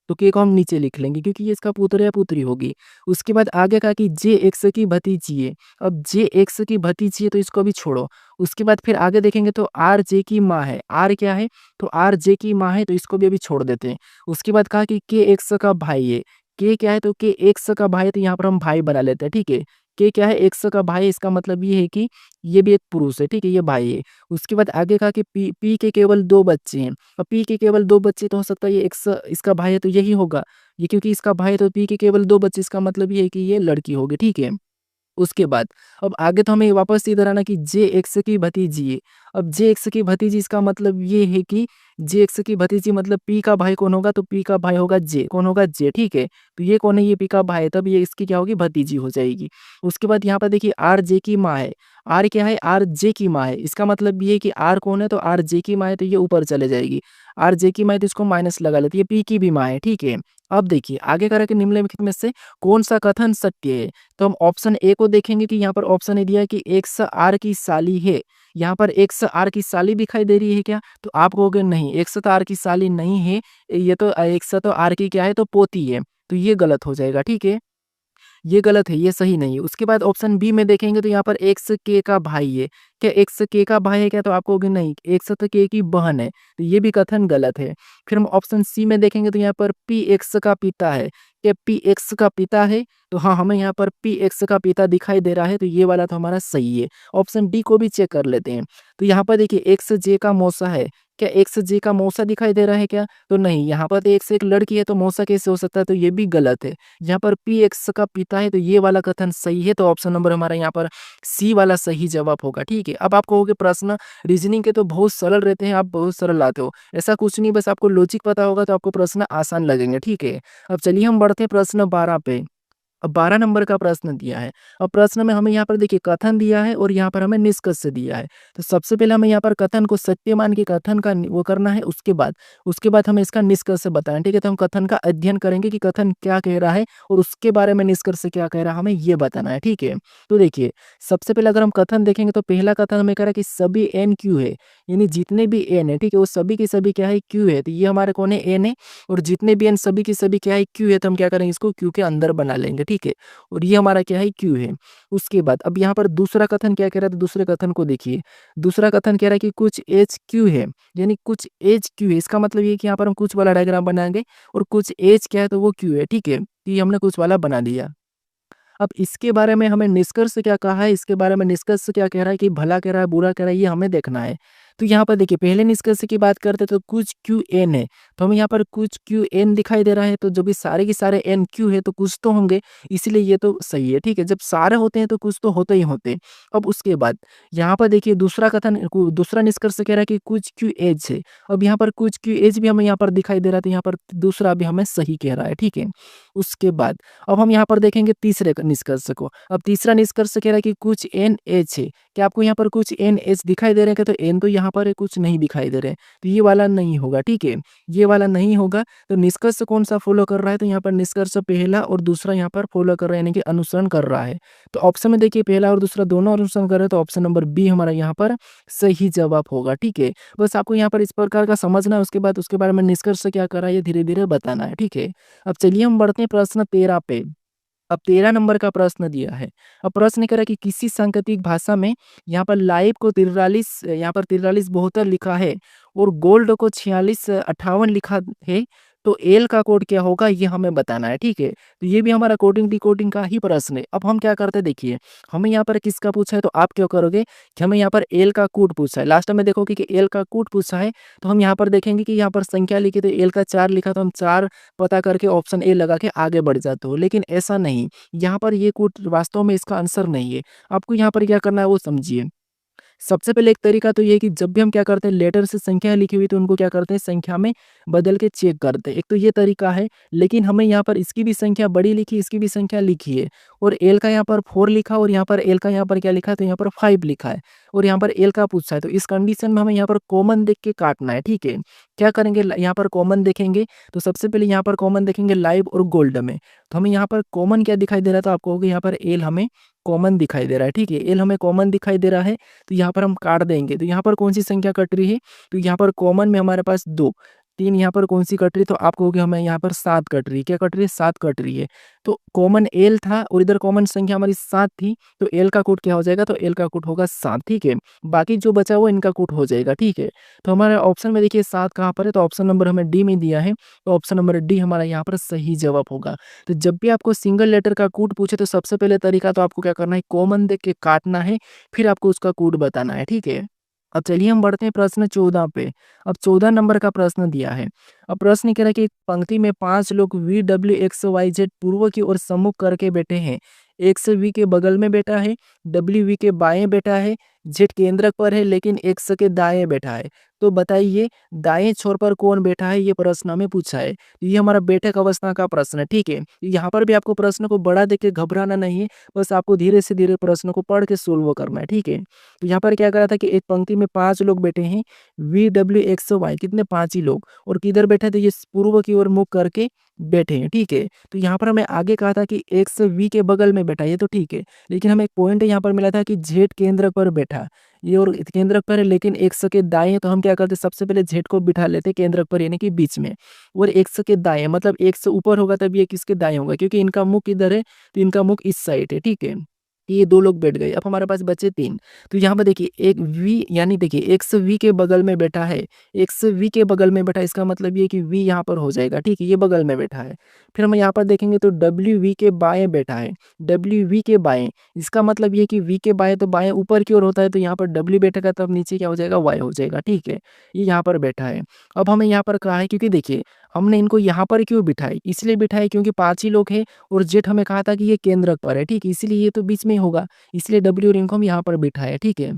तो के को हम नीचे लिख लेंगे क्योंकि ये इसका पुत्र या पुत्री होगी। उसके बाद आगे कहा कि जे एक्स की भतीजी है। अब जे एक्स की भतीजी है तो इसको भी छोड़ो। उसके बाद फिर आगे देखेंगे तो आर जे की माँ है। आर क्या है? तो आर जे की माँ है तो इसको भी अभी छोड़ देते हैं। उसके बाद कहा कि के एक्स का भाई है। के क्या है? तो के एक्स का भाई है तो यहाँ पर हम भाई बना लेते हैं, ठीक है? के क्या है? एक्स का भाई है, इसका मतलब ये है कि ये भी एक पुरुष है, ठीक है? ये भाई है। उसके बाद आगे कहा कि पी के केवल 2 बच्चे हैं। अब पी के केवल 2 बच्चे तो हो सकता है ये एक्स इसका भाई है तो यही होगा। ये क्योंकि इसका भाई है तो पी के केवल 2 बच्चे, इसका मतलब ये है कि ये लड़की होगी, ठीक है? उसके बाद अब आगे तो हमें वापस इधर आना कि जे एक्स की भतीजी है। अब जे एक्स की भतीजी इसका मतलब ये है कि जे एक्स की भतीजी मतलब पी का भाई कौन होगा? तो पी का भाई होगा जे। कौन होगा? जे, ठीक है? तो ये कौन है? ये पी का भाई है, तब ये इसकी क्या होगी? भतीजी हो जाएगी। उसके बाद यहाँ पर देखिए आर जे की माँ है। आर क्या है? आर जे की माँ है। इसका मतलब ये है कि आर कौन है? तो आर जे की माँ है तो ये ऊपर चले जाएगी। आर जे की माँ है तो इसको माइनस लगा लेते हैं। ये पी की भी माँ है, ठीक है? अब देखिए आगे कह रहा है कि निम्नलिखित में से कौन-सा कथन सत्य है? तो हम ऑप्शन ए को देखेंगे कि यहाँ पर ऑप्शन ए दिया है कि एक्स आर की साली है। यहाँ पर एक्स आर की साली दिखाई दे रही है क्या? तो आप कहोगे नहीं, एक्स तो आर की साली नहीं है, ये तो एक्स तो आर की क्या है? तो पोती है। तो ये गलत हो जाएगा, ठीक है? ये गलत है, ये सही नहीं है। उसके बाद ऑप्शन बी में देखेंगे तो यहाँ पर एक्स के का भाई है। क्या एक्स के का भाई है क्या? तो आप कहोगे नहीं, एक्स तो के की बहन है। तो ये भी कथन गलत है। फिर हम ऑप्शन सी में देखेंगे तो यहाँ पर पी एक्स का पिता है। क्या पी एक्स का पिता है? तो हाँ, हमें यहाँ पर पी एक्स का पिता दिखाई दे रहा है, तो ये वाला तो हमारा सही है। ऑप्शन डी को भी चेक कर लेते हैं। तो यहाँ पर देखिए एक्स जे का मौसा है। क्या एक्स जे का मौसा दिखाई दे रहा है क्या? तो नहीं, यहाँ पर तो एक्स एक लड़की है तो मौसा कैसे हो सकता है? तो ये भी गलत है। यहाँ पर पी एक्स का पिता है तो ये वाला कथन सही है, तो ऑप्शन नंबर हमारा यहाँ पर सी वाला सही जवाब होगा, ठीक है? अब आप कहोगे प्रश्न रीजनिंग के तो बहुत सरल रहते हैं, आप बहुत सरल लाते हो। ऐसा कुछ नहीं, बस आपको लॉजिक पता होगा तो आपको प्रश्न आसान लगेंगे, ठीक है? अब चलिए हम बढ़ते हैं प्रश्न 12 पे। अब 12 नंबर का प्रश्न दिया है। अब प्रश्न में हमें यहाँ पर देखिए कथन दिया है और यहाँ पर हमें निष्कर्ष दिया है। तो सबसे पहले हमें यहाँ पर कथन को सत्य मान के कथन का वो करना है, उसके बाद हमें इसका निष्कर्ष बताना है, ठीक है? तो हम कथन का अध्ययन करेंगे कि कथन क्या कह रहा है और उसके बारे में निष्कर्ष क्या कह रहा है, हमें ये बताना है, ठीक है? तो देखिए, सबसे पहले अगर हम कथन देखेंगे तो पहला कथन हमें कह रहा है कि सभी एन क्यू है, यानी जितने भी एन है, ठीक है? वो सभी के सभी क्या है? क्यू है। तो ये हमारे कौन है? एन है। और जितने भी एन सभी के सभी क्या है? क्यू है, तो हम क्या करेंगे? इसको क्यू के अंदर बना लेंगे, ठीक है? और ये हमारा क्या है? क्यू है। उसके बाद अब यहाँ पर दूसरा कथन क्या कह रहा है? तो दूसरे कथन को देखिए। दूसरा कथन कह रहा है कि कुछ एज क्यू है, यानी कुछ एज क्यू है। इसका मतलब ये है कि यहाँ पर हम कुछ वाला डायग्राम बनाएँगे और कुछ एज क्या है? तो वो क्यू है, ठीक है? तो ये हमने कुछ वाला बना दिया। अब इसके बारे में हमें निष्कर्ष क्या कहा है? इसके बारे में निष्कर्ष क्या कह रहा है कि भला कह रहा है, बुरा कह रहा है, ये हमें देखना है। तो यहाँ पर देखिए पहले निष्कर्ष की बात करते तो कुछ क्यू एन है, तो हमें यहाँ पर कुछ क्यू एन दिखाई दे रहा है, तो जो भी सारे के सारे एन क्यू है तो कुछ तो होंगे, इसलिए ये तो सही है, ठीक है? जब सारे होते हैं तो कुछ तो होते ही होते हैं। अब उसके बाद यहाँ पर देखिए दूसरा निष्कर्ष कह रहा है कि कुछ क्यू एज है। अब यहाँ पर कुछ क्यू एज भी हमें यहाँ पर दिखाई दे रहा है, तो यहाँ पर दूसरा भी हमें सही कह रहा है, ठीक है? उसके बाद अब हम यहाँ पर देखेंगे तीसरे निष्कर्ष को। अब तीसरा निष्कर्ष कह रहा है कि कुछ एन एच है। क्या आपको यहाँ पर कुछ एन एच दिखाई दे रहे हैं क्या? तो एन तो यहाँ पर है, कुछ नहीं दिखाई दे रहे हैं, तो ये वाला नहीं होगा, ठीक है? ये वाला नहीं होगा। तो निष्कर्ष कौन सा फॉलो कर रहा है? तो यहाँ पर निष्कर्ष पहला और दूसरा यहाँ पर फॉलो कर रहा है, यानी कि अनुसरण कर रहा है। तो ऑप्शन में देखिए पहला और दूसरा दोनों अनुसरण कर रहे हैं, तो ऑप्शन नंबर बी हमारा यहाँ पर सही जवाब होगा, ठीक है? बस आपको यहाँ पर इस प्रकार का समझना है, उसके बाद उसके बारे में निष्कर्ष क्या कर रहा है ये धीरे धीरे बताना है, ठीक है? अब चलिए हम बढ़ते हैं प्रश्न 13 पे। अब 13 नंबर का प्रश्न दिया है। अब प्रश्न कह रहा है कि किसी सांकेतिक भाषा में यहाँ पर लाइव को 43 यहाँ पर 4372 लिखा है और गोल्ड को 4658 लिखा है, तो एल का कोड क्या होगा ये हमें बताना है, ठीक है? तो ये भी हमारा कोडिंग डिकोडिंग का ही प्रश्न है। अब हम क्या करते हैं देखिए, हमें यहाँ पर किसका पूछा है तो आप क्या करोगे कि हमें यहाँ पर एल का कोड पूछा है। लास्ट में देखोगे कि एल का कोड पूछा है, तो हम यहाँ पर देखेंगे कि यहाँ पर संख्या लिखी तो एल का 4 लिखा, तो हम 4 पता करके ऑप्शन ए लगा के आगे बढ़ जाते हो, लेकिन ऐसा नहीं। यहाँ पर ये कोड वास्तव में इसका आंसर नहीं है। आपको यहाँ पर क्या करना है वो समझिए। सबसे पहले एक तरीका तो ये है कि जब भी हम क्या करते हैं लेटर से संख्या लिखी हुई तो उनको क्या करते हैं संख्या में बदल के चेक करते हैं। एक तो ये तरीका है, लेकिन हमें यहाँ पर इसकी भी संख्या बड़ी लिखी, इसकी भी संख्या लिखी है और एल का यहाँ पर 4 लिखा और यहाँ पर एल का यहाँ पर क्या लिखा है तो यहाँ पर 5 लिखा है और यहाँ पर एल का पूछा है। तो इस कंडीशन में हमें यहाँ पर कॉमन देख के काटना है, ठीक है। क्या करेंगे यहाँ पर कॉमन देखेंगे तो सबसे पहले यहाँ पर कॉमन देखेंगे लाइव और गोल्ड में। तो हमें यहाँ पर कॉमन क्या दिखाई दे रहा है तो आप कहोगे यहाँ पर एल हमें कॉमन दिखाई दे रहा है, ठीक है। एल हमें कॉमन दिखाई दे रहा है तो यहाँ पर हम काट देंगे। तो यहाँ पर कौन सी संख्या कट रही है तो यहाँ पर कॉमन में हमारे पास 2, 3 यहाँ पर कौन सी कट रही है तो आप कहोगे हमें यहाँ पर 7 कट रही है। क्या कट रही है 7 कट रही है। तो कॉमन एल था और इधर कॉमन संख्या हमारी 7 थी तो एल का कूट क्या हो जाएगा तो एल का कूट होगा 7, ठीक है। बाकी जो बचा वो इनका कूट हो जाएगा, ठीक है। तो हमारे ऑप्शन में देखिए 7 कहाँ पर है तो ऑप्शन नंबर हमें डी में दिया है तो ऑप्शन नंबर डी हमारा यहाँ पर सही जवाब होगा। तो जब भी आपको सिंगल लेटर का कूट पूछे तो सबसे पहले तरीका तो आपको क्या करना है कॉमन देख के काटना है, फिर आपको उसका कूट बताना है, ठीक है। अब चलिए हम बढ़ते हैं प्रश्न 14 पे। अब 14 नंबर का प्रश्न दिया है। अब प्रश्न कह रहा है कि एक पंक्ति में 5 लोग V W X Y Z पूर्व की ओर सम्मुख करके बैठे हैं। एक्स वी के बगल में बैठा है, डब्ल्यू वी के बाएं बैठा है, जेड केंद्रक पर है लेकिन एक्स के दाएं बैठा है। तो बताइए दाएं छोर पर कौन बैठा है, ये प्रश्न हमें पूछा है। ये हमारा बैठक अवस्था का प्रश्न है, ठीक है। यहाँ पर भी आपको प्रश्न को बड़ा देख के घबराना नहीं है, बस आपको धीरे से धीरे प्रश्न को पढ़ के सोल्व करना है, ठीक है। तो यहाँ पर क्या करा था कि एक पंक्ति में 5 लोग बैठे हैं, वी डब्ल्यू एक्स वाई कितने 5 ही लोग, और किधर बैठे थे ये पूर्व की ओर मुख करके बैठे हैं, ठीक है। तो यहाँ पर हमें आगे कहा था कि एक्स वी के बगल में बैठा, ये तो ठीक है, लेकिन हमें एक पॉइंट यहाँ पर मिला था कि जेड केंद्र पर बैठा, ये और केंद्रक पर है लेकिन एक्स के दाएं। तो हम क्या करते सबसे पहले जेड को बिठा लेते केंद्रक पर यानी कि बीच में, और एक्स के दाएं मतलब एक्स ऊपर होगा तब ये किसके दाएं होगा क्योंकि इनका मुख इधर है तो इनका मुख इस साइड है, ठीक है। ये 2 लोग बैठ गए। अब हमारे पास बचे 3। तो यहाँ पर देखिए एक वी यानी देखिए एक्स वी के बगल में बैठा है, एक्स वी के बगल में बैठा है, इसका मतलब ये कि वी यहाँ पर हो जाएगा, ठीक है, ये बगल में बैठा है। फिर हम यहाँ पर देखेंगे तो डब्ल्यू वी के बाएं बैठा है, डब्ल्यू वी के बाएं, इसका मतलब ये कि वी के बाएं तो बाएं ऊपर की ओर होता है तो यहाँ पर डब्ल्यू बैठेगा तब नीचे क्या हो जाएगा वाई हो जाएगा, ठीक है। ये यहाँ पर बैठा है। अब हमें यहाँ पर कहा है क्योंकि देखिए हमने इनको यहाँ पर क्यों बिठाई, इसलिए बिठाई क्योंकि 5 ही लोग हैं और जेड हमें कहा था कि ये केंद्रक पर है, ठीक है, इसीलिए ये तो बीच में ही होगा, इसलिए डब्ल्यू और इनको हम यहाँ पर बिठाए, ठीक है।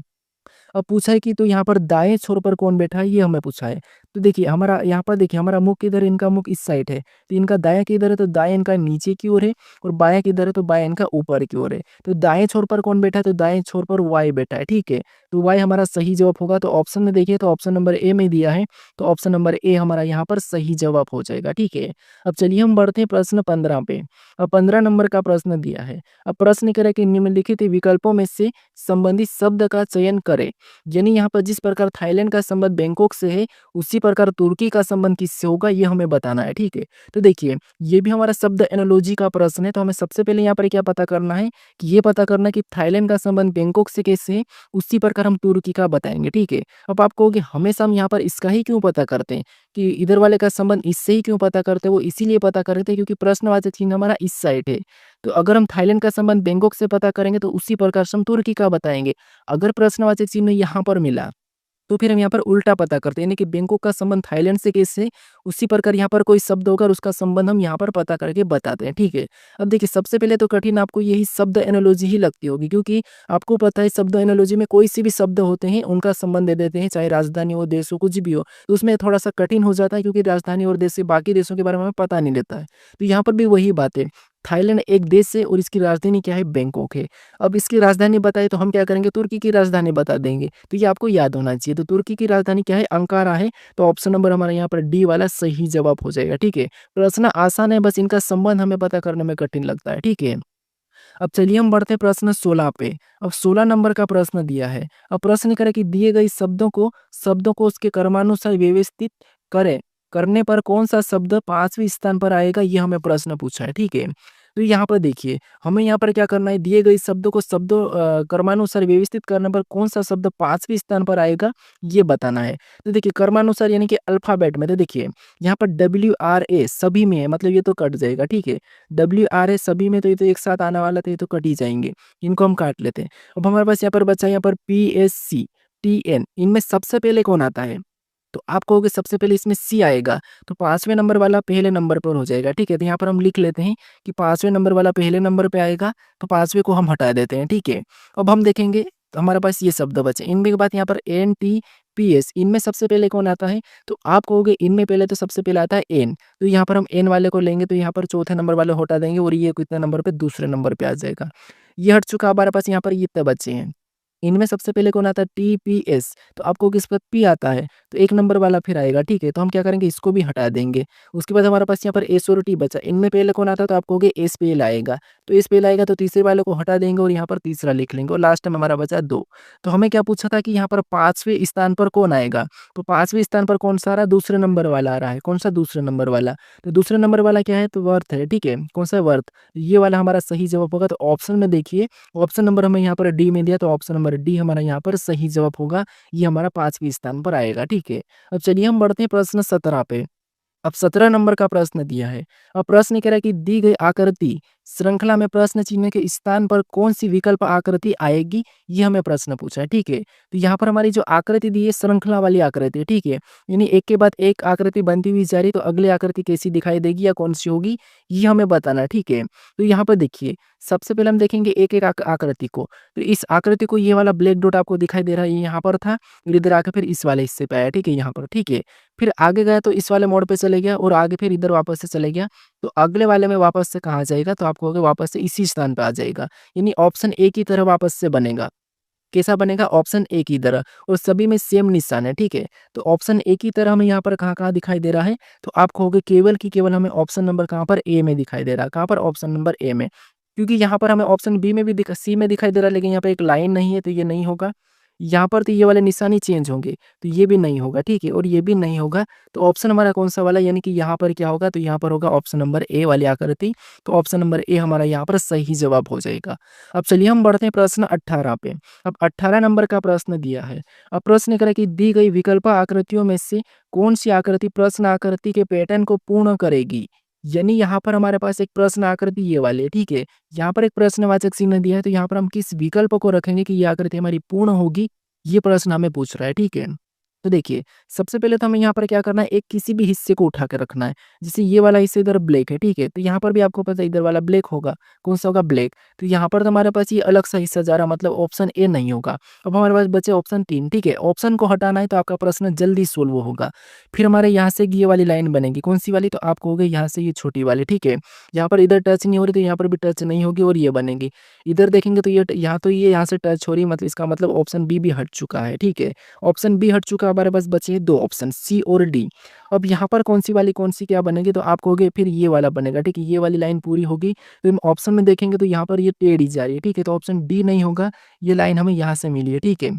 अब पूछा है कि तो यहाँ पर दाएं छोर पर कौन बैठा है, ये हमें पूछा है। तो देखिए हमारा यहाँ पर देखिए हमारा मुख किधर है, इनका मुख इस साइड है, तो इनका दायां किधर है तो दाएं इनका नीचे की ओर है और बायां किधर है तो बायां इनका ऊपर की ओर है। तो दाएं छोर पर कौन बैठा है तो दाएं छोर पर वाई बैठा है, ठीक है। तो वाई हमारा सही जवाब होगा। तो ऑप्शन में देखिए तो ऑप्शन नंबर ए में दिया है तो ऑप्शन नंबर ए हमारा यहाँ पर सही जवाब हो जाएगा, ठीक है। अब चलिए हम बढ़ते हैं प्रश्न 15 पे। अब 15 नंबर का प्रश्न दिया है। अब प्रश्न कह रहा है कि निम्नलिखित विकल्पों में से संबंधित शब्द का चयन करें। यानी यहाँ पर जिस प्रकार थाईलैंड का संबंध बैंकॉक से है उसी प्रकार तुर्की का संबंध किससे होगा ये हमें बताना है, ठीक है। तो देखिए ये भी हमारा शब्द एनोलॉजी का प्रश्न है। तो हमें सबसे पहले यहाँ पर क्या पता करना है कि ये पता करना कि थाईलैंड का संबंध बैंकॉक से कैसे है उसी प्रकार हम तुर्की का बताएंगे, ठीक है। अब आप कहोगे हमेशा हम यहाँ पर इसका ही क्यों पता करते हैं कि इधर वाले का संबंध इससे ही क्यों पता करते हैं, वो इसीलिए पता करते हैं क्योंकि प्रश्नवाचक चिन्ह हमारा इस साइड है। तो अगर हम थाईलैंड का संबंध बैंकॉक से पता करेंगे तो उसी प्रकार से हम तुर्की का बताएंगे। अगर प्रश्नवाचक चिन्ह यहाँ पर मिला तो फिर हम यहाँ पर उल्टा पता करते हैं, यानी कि बैंकॉक का संबंध थाईलैंड से कैसे उसी प्रकार यहाँ पर कोई शब्द होगा और उसका संबंध हम यहाँ पर पता करके बताते हैं, ठीक है। अब देखिए सबसे पहले तो कठिन आपको यही शब्द एनोलॉजी ही लगती होगी क्योंकि आपको पता है शब्द एनोलॉजी में कोई सी भी शब्द होते हैं उनका संबंध दे देते हैं, चाहे राजधानी हो देश हो कुछ भी हो, तो उसमें थोड़ा सा कठिन हो जाता है क्योंकि राजधानी और देश से बाकी देशों के बारे में हमें पता नहीं रहता है। तो यहाँ पर भी वही बात है, थाईलैंड एक देश है और इसकी राजधानी क्या है बैंकॉक है। अब इसकी राजधानी बताए तो हम क्या करेंगे तुर्की की राजधानी बता देंगे, तो ये आपको याद होना चाहिए। तो तुर्की की राजधानी क्या है अंकारा है। तो ऑप्शन नंबर हमारा यहाँ पर डी वाला सही जवाब हो जाएगा, ठीक है। प्रश्न आसान है, बस इनका संबंध हमें पता करने में कठिन लगता है, ठीक है। अब चलिए हम बढ़ते हैं प्रश्न 16 पे। अब 16 नंबर का प्रश्न दिया है। अब प्रश्न करें कि दिए गए शब्दों को उसके क्रमानुसार व्यवस्थित करें, करने पर कौन सा शब्द 5वें स्थान पर आएगा, ये हमें प्रश्न पूछा है, ठीक है। तो यहाँ पर देखिए हमें यहाँ पर क्या करना है, दिए गए शब्दों को क्रमानुसार व्यवस्थित करने पर कौन सा शब्द 5वें स्थान पर आएगा ये बताना है। तो देखिए क्रमानुसार यानी कि अल्फाबेट में, तो देखिए यहाँ पर WRA सभी में है मतलब ये तो कट जाएगा, ठीक है। WRA सभी में तो ये तो एक साथ आने वाला था, ये तो कट ही जाएंगे, इनको हम काट लेते हैं। अब हमारे पास यहाँ पर बचा यहाँ पर PSC TN, इनमें सबसे पहले कौन आता है, तो आप कहोगे सबसे पहले इसमें सी आएगा, तो 5वें नंबर वाला पहले नंबर पर हो जाएगा, ठीक है। तो यहाँ पर हम लिख लेते हैं कि 5वें नंबर वाला पहले नंबर पे आएगा, तो 5वें को हम हटा देते हैं, ठीक है। अब हम देखेंगे तो हमारे पास ये शब्द बचे। इनमें के बाद यहाँ पर एनटीपीएस, इनमें सबसे पहले कौन आता है? तो आप कहोगे इनमें पहले तो सबसे पहले आता है एन, तो यहाँ पर हम एन वाले को लेंगे, तो यहाँ पर चौथे नंबर वाले हटा देंगे और ये कितने नंबर पे? दूसरे नंबर पे आ जाएगा। ये हट चुका हमारे पास, यहाँ पर ये इतने बचे हैं। इनमें सबसे पहले कौन आता है? टीपीएस, तो आपको किस पर पी आता है, तो एक नंबर वाला फिर आएगा, ठीक है। तो हम क्या करेंगे, इसको भी हटा देंगे। उसके बाद हमारे पास यहाँ पर एस और टी बचा। इनमें पहले कौन आता है? तो आप कहोगे एस पहले आएगा, तो एस पहले आएगा तो तीसरे वाले को हटा देंगे और यहाँ पर तीसरा लिख लेंगे और लास्ट में हमारा बचा 2। तो हमें क्या पूछा था कि यहाँ पर 5वें स्थान पर कौन आएगा? तो 5वें स्थान पर कौन सा आ रहा है? दूसरे नंबर वाला आ रहा है। कौन सा? दूसरे नंबर वाला। तो दूसरे नंबर वाला क्या है? तो वर्थ है, ठीक है। कौन सा? वर्थ। ये वाला हमारा सही जवाब होगा। तो ऑप्शन में देखिए, ऑप्शन नंबर हमें यहाँ पर डी में दिया, तो ऑप्शन नंबर डी हमारा यहाँ पर सही जवाब होगा। ये हमारा 5वें स्थान पर आएगा, ठीक है। अब चलिए हम बढ़ते हैं प्रश्न 17 पे। अब 17 नंबर का प्रश्न दिया है। अब प्रश्न कह रहा है कि दी गई आकृति श्रृंखला में प्रश्न चिन्ह के स्थान पर कौन सी विकल्प आकृति आएगी, ये हमें प्रश्न पूछा है, ठीक है। तो यहाँ पर हमारी जो आकृति दी है श्रृंखला वाली आकृति है, ठीक है। यानी एक के बाद एक आकृति बनती हुई जा रही, तो अगली आकृति कैसी दिखाई देगी या कौन सी होगी, ये हमें बताना है, ठीक है। तो यहाँ पर देखिए, सबसे पहले हम देखेंगे एक एक आकृति को। तो इस आकृति को, ये वाला ब्लैक डॉट आपको दिखाई दे रहा है, ये यहाँ पर था, इधर आकर फिर इस वाले हिस्से पे आया, ठीक है, यहाँ पर, ठीक है। फिर आगे गया तो इस वाले मोड़ पे चले गया और आगे फिर इधर वापस से चले गया, तो अगले वाले में वापस से कहाँ जाएगा? तो आप कहोगे वापस से इसी स्थान पे आ जाएगा। यानी ऑप्शन ए की तरह वापस से बनेगा। कैसा बनेगा? ऑप्शन ए की तरह, और सभी में सेम निशान है, ठीक है। तो ऑप्शन ए की तरह हमें यहाँ पर कहाँ-कहाँ दिखाई दे रहा है? तो आप कहोगे केवल की केवल हमें ऑप्शन नंबर कहाँ पर? ए में दिखाई दे रहा है। कहाँ पर? ऑप्शन नंबर ए में। क्योंकि यहाँ पर हमें ऑप्शन बी में भी सी में दिखाई दे रहा है, लेकिन यहाँ पे एक लाइन नहीं है, तो ये नहीं होगा। यहाँ पर तो ये वाले निशान ही चेंज होंगे, तो ये भी नहीं होगा, ठीक है, और ये भी नहीं होगा। तो ऑप्शन हमारा कौन-सा वाला, यानी कि यहाँ पर क्या होगा? तो यहाँ पर होगा ऑप्शन नंबर ए वाली आकृति। तो ऑप्शन नंबर ए हमारा यहाँ पर सही जवाब हो जाएगा। अब चलिए हम बढ़ते हैं प्रश्न 18 पे। अब 18 नंबर का प्रश्न दिया है। अब प्रश्न कह रहा है कि दी गई विकल्प आकृतियों में से कौन सी आकृति प्रश्न आकृति के पैटर्न को पूर्ण करेगी? यानी यहाँ पर हमारे पास एक प्रश्न आकृति ये वाली है, ठीक है। यहाँ पर एक प्रश्नवाचक चिन्ह दिया है, तो यहाँ पर हम किस विकल्प को रखेंगे कि ये आकृति हमारी पूर्ण होगी? ये प्रश्न हमें पूछ रहा है, ठीक है। तो देखिए, सबसे पहले तो हमें यहाँ पर क्या करना है, एक किसी भी हिस्से को उठा के रखना है। जैसे ये वाला हिस्सा इधर ब्लैक है, ठीक है, तो यहाँ पर भी आपको पता है इधर वाला ब्लैक होगा। कौन सा होगा? ब्लैक। तो यहाँ पर तो हमारे पास ये अलग सा हिस्सा जा रहा है, मतलब ऑप्शन ए नहीं होगा। अब हमारे पास बचे ऑप्शन 3, ठीक है। ऑप्शन को हटाना है तो आपका प्रश्न जल्दी सोल्व होगा। फिर हमारे यहाँ से ये वाली लाइन बनेगी, कौन सी वाली? तो आप कहोगे यहाँ से ये छोटी वाली, ठीक है। यहाँ पर इधर टच नहीं हो रही, तो यहाँ पर भी टच नहीं होगी और ये बनेगी। इधर देखेंगे तो ये यहाँ से टच हो रही है, मतलब इसका मतलब ऑप्शन बी भी हट चुका है, ठीक है। ऑप्शन बी हट चुका है, हमारे पास बचे हैं 2 ऑप्शन, सी और डी। अब यहाँ पर कौन सी वाली कौन सी क्या बनेगी? तो आप कहोगे फिर ये वाला बनेगा, ठीक है। ये वाली लाइन पूरी होगी, तो हम ऑप्शन में देखेंगे तो यहाँ पर ये टेढ़ी जा रही है, ठीक है। तो ऑप्शन डी नहीं होगा, ये लाइन हमें यहाँ से मिली है, ठीक है।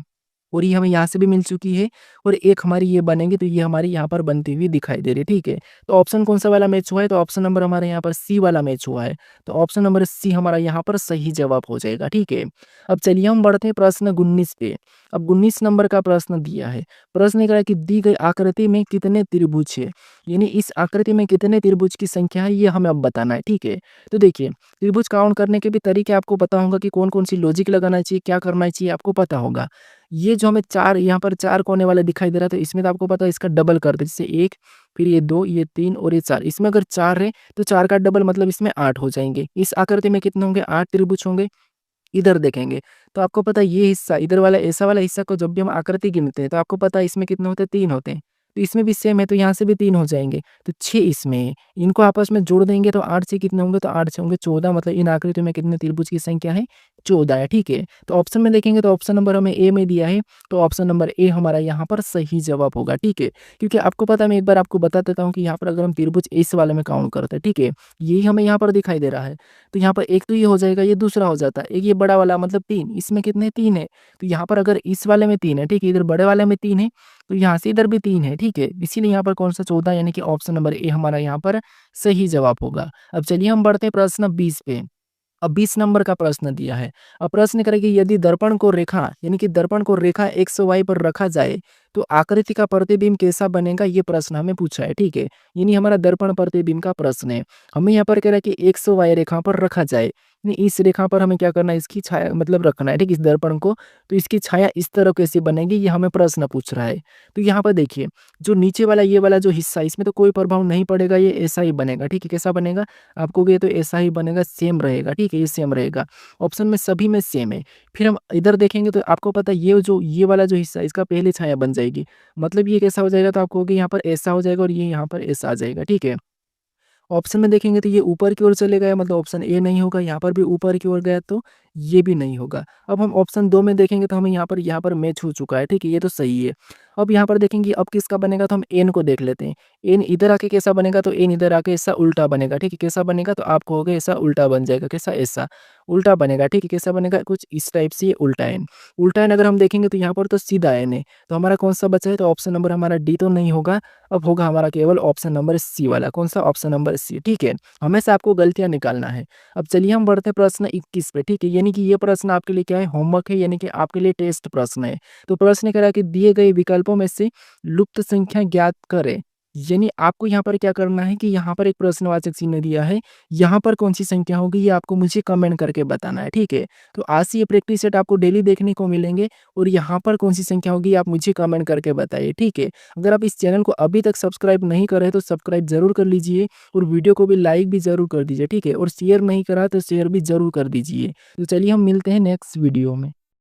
और ये हमें यहाँ से भी मिल चुकी है, और एक हमारी ये बनेगी, तो ये हमारी यहाँ पर बनती हुई दिखाई दे रही है, ठीक है। तो ऑप्शन कौन सा वाला मैच हुआ है? तो ऑप्शन नंबर हमारे यहाँ पर सी वाला मैच हुआ है। तो ऑप्शन नंबर सी हमारा यहाँ पर सही जवाब हो जाएगा, ठीक है। अब चलिए हम बढ़ते हैं प्रश्न 19 पे। अब 19 नंबर का प्रश्न दिया है। प्रश्न ये कह रहा है कि दी गई आकृति में कितने त्रिभुज है? यानी इस आकृति में कितने त्रिभुज की संख्या है, ये हमें अब बताना है, ठीक है। तो देखिए, त्रिभुज काउंट करने के भी तरीके आपको पता होगा कि कौन-कौन सी लॉजिक लगाना चाहिए, क्या करना चाहिए, आपको पता होगा। ये जो हमें 4 यहाँ पर 4 कोने वाला दिखाई दे रहा है, तो इसमें तो आपको पता है इसका डबल कर दे, जैसे 1, फिर ये 2, ये 3 और ये 4। इसमें अगर 4 है तो 4 का डबल मतलब इसमें 8 हो जाएँगे। इस आकृति में कितने होंगे? 8 त्रिभुज होंगे। इधर देखेंगे तो आपको पता है ये हिस्सा, इधर वाला ऐसा वाला हिस्सा को जब भी हम आकृति गिनते हैं तो आपको पता है इसमें कितने होते हैं? 3 होते हैं। तो इसमें भी सेम है, तो यहाँ से भी 3 हो जाएँगे, तो 6 इसमें है। इनको आपस में जोड़ देंगे तो 8 से कितने होंगे? तो 8 से होंगे 14, मतलब इन आकृतियों में कितने त्रिभुज की संख्या है? 14 है, ठीक है। तो ऑप्शन में देखेंगे तो ऑप्शन नंबर हमें ए में दिया है, तो ऑप्शन नंबर ए हमारा यहाँ पर सही जवाब होगा, ठीक है। क्योंकि आपको पता है, मैं एक बार आपको बता देता हूँ कि यहाँ पर अगर हम त्रिभुज इस वाले में काउंट करते हैं, ठीक है, यही हमें यहाँ पर दिखाई दे रहा है। तो यहाँ पर एक तो ये हो जाएगा, ये दूसरा हो जाता है, एक ये बड़ा वाला मतलब 3, इसमें कितने? 3 है। तो यहाँ पर अगर इस वाले में 3 है, ठीक है, इधर बड़े वाले में 3 है, तो यहाँ से इधर भी 3 है, ठीक है। इसीलिए यहाँ पर कौन सा 14, यानी कि ऑप्शन नंबर ए हमारा यहाँ पर सही जवाब होगा। अब चलिए हम बढ़ते हैं प्रश्न 20 पे। अब 20 नंबर का प्रश्न दिया है। अब प्रश्न करें कि यदि दर्पण को रेखा, यानी कि दर्पण को रेखा एक्स वाई पर रखा जाए तो आकृति का प्रतिबिंब कैसा बनेगा ये प्रश्न हमें पूछा है, ठीक है। यानी हमारा दर्पण प्रतिबिंब का प्रश्न है। हमें यहाँ पर कह रहा है कि 100 रेखा पर रखा जाए। यानी इस रेखा पर हमें क्या करना है, इसकी छाया मतलब रखना है, ठीक है, इस दर्पण को। तो इसकी छाया इस तरह कैसे बनेगी ये हमें प्रश्न पूछ रहा है। तो यहाँ पर देखिए, जो नीचे वाला ये वाला जो हिस्सा है इसमें तो कोई प्रभाव नहीं पड़ेगा, ये ऐसा ही बनेगा, ठीक है। कैसा बनेगा, आपको कहे तो ऐसा ही बनेगा, सेम रहेगा, ठीक है, ये सेम रहेगा। ऑप्शन में सभी में सेम है। फिर हम इधर देखेंगे तो आपको पता है ये वाला जो हिस्सा है इसका पहले छाया बन जाएगी। मतलब ये कैसा हो जाएगा, तो आपको यहाँ पर ऐसा हो जाएगा और ये यहाँ पर ऐसा आ जाएगा, ठीक है। ऑप्शन में देखेंगे तो ये ऊपर की ओर चले गया, मतलब ऑप्शन ए नहीं होगा। यहाँ पर भी ऊपर की ओर गया तो ये भी नहीं होगा। अब हम ऑप्शन 2 में देखेंगे तो हमें यहाँ पर मैच हो चुका है, ठीक है, ये तो सही है। अब यहाँ पर देखेंगे अब किसका बनेगा, तो हम एन को देख लेते हैं। एन इधर आके कैसा बनेगा, तो एन इधर आके ऐसा उल्टा बनेगा, ठीक है। कैसा बनेगा, तो आप कहोगे ऐसा उल्टा बन जाएगा। कैसा, ऐसा उल्टा बनेगा, ठीक है। कैसा बनेगा, कुछ इस टाइप से, ये उल्टा एन। उल्टा एन अगर हम देखेंगे तो यहाँ पर तो सीधा एन है। तो हमारा कौन सा बचा है, तो ऑप्शन नंबर हमारा डी तो नहीं होगा। अब होगा हमारा केवल ऑप्शन नंबर सी वाला। कौन सा, ऑप्शन नंबर सी, ठीक है। हमेशा आपको गलतियाँ निकालना है। अब चलिए हम बढ़ते हैं प्रश्न 21 पे, ठीक है। यानी कि ये प्रश्न आपके लिए क्या है, होमवर्क है, यानी कि आपके लिए टेस्ट प्रश्न है। तो प्रश्न कह रहा है कि दिए गए विकल्पों में से लुप्त संख्या ज्ञात करें। यानी आपको यहाँ पर क्या करना है कि यहाँ पर एक प्रश्नवाचक चिन्ह दिया है, यहाँ पर कौन सी संख्या होगी ये आपको मुझे कमेंट करके बताना है, ठीक है। तो आज से ये प्रैक्टिस सेट आपको डेली देखने को मिलेंगे और यहाँ पर कौन सी संख्या होगी आप मुझे कमेंट करके बताइए, ठीक है। अगर आप इस चैनल को अभी तक सब्सक्राइब नहीं कर रहे तो सब्सक्राइब जरूर कर लीजिए और वीडियो को भी लाइक भी जरूर कर दीजिए, ठीक है। और शेयर नहीं करा तो शेयर भी जरूर कर दीजिए। तो चलिए हम मिलते हैं नेक्स्ट वीडियो में।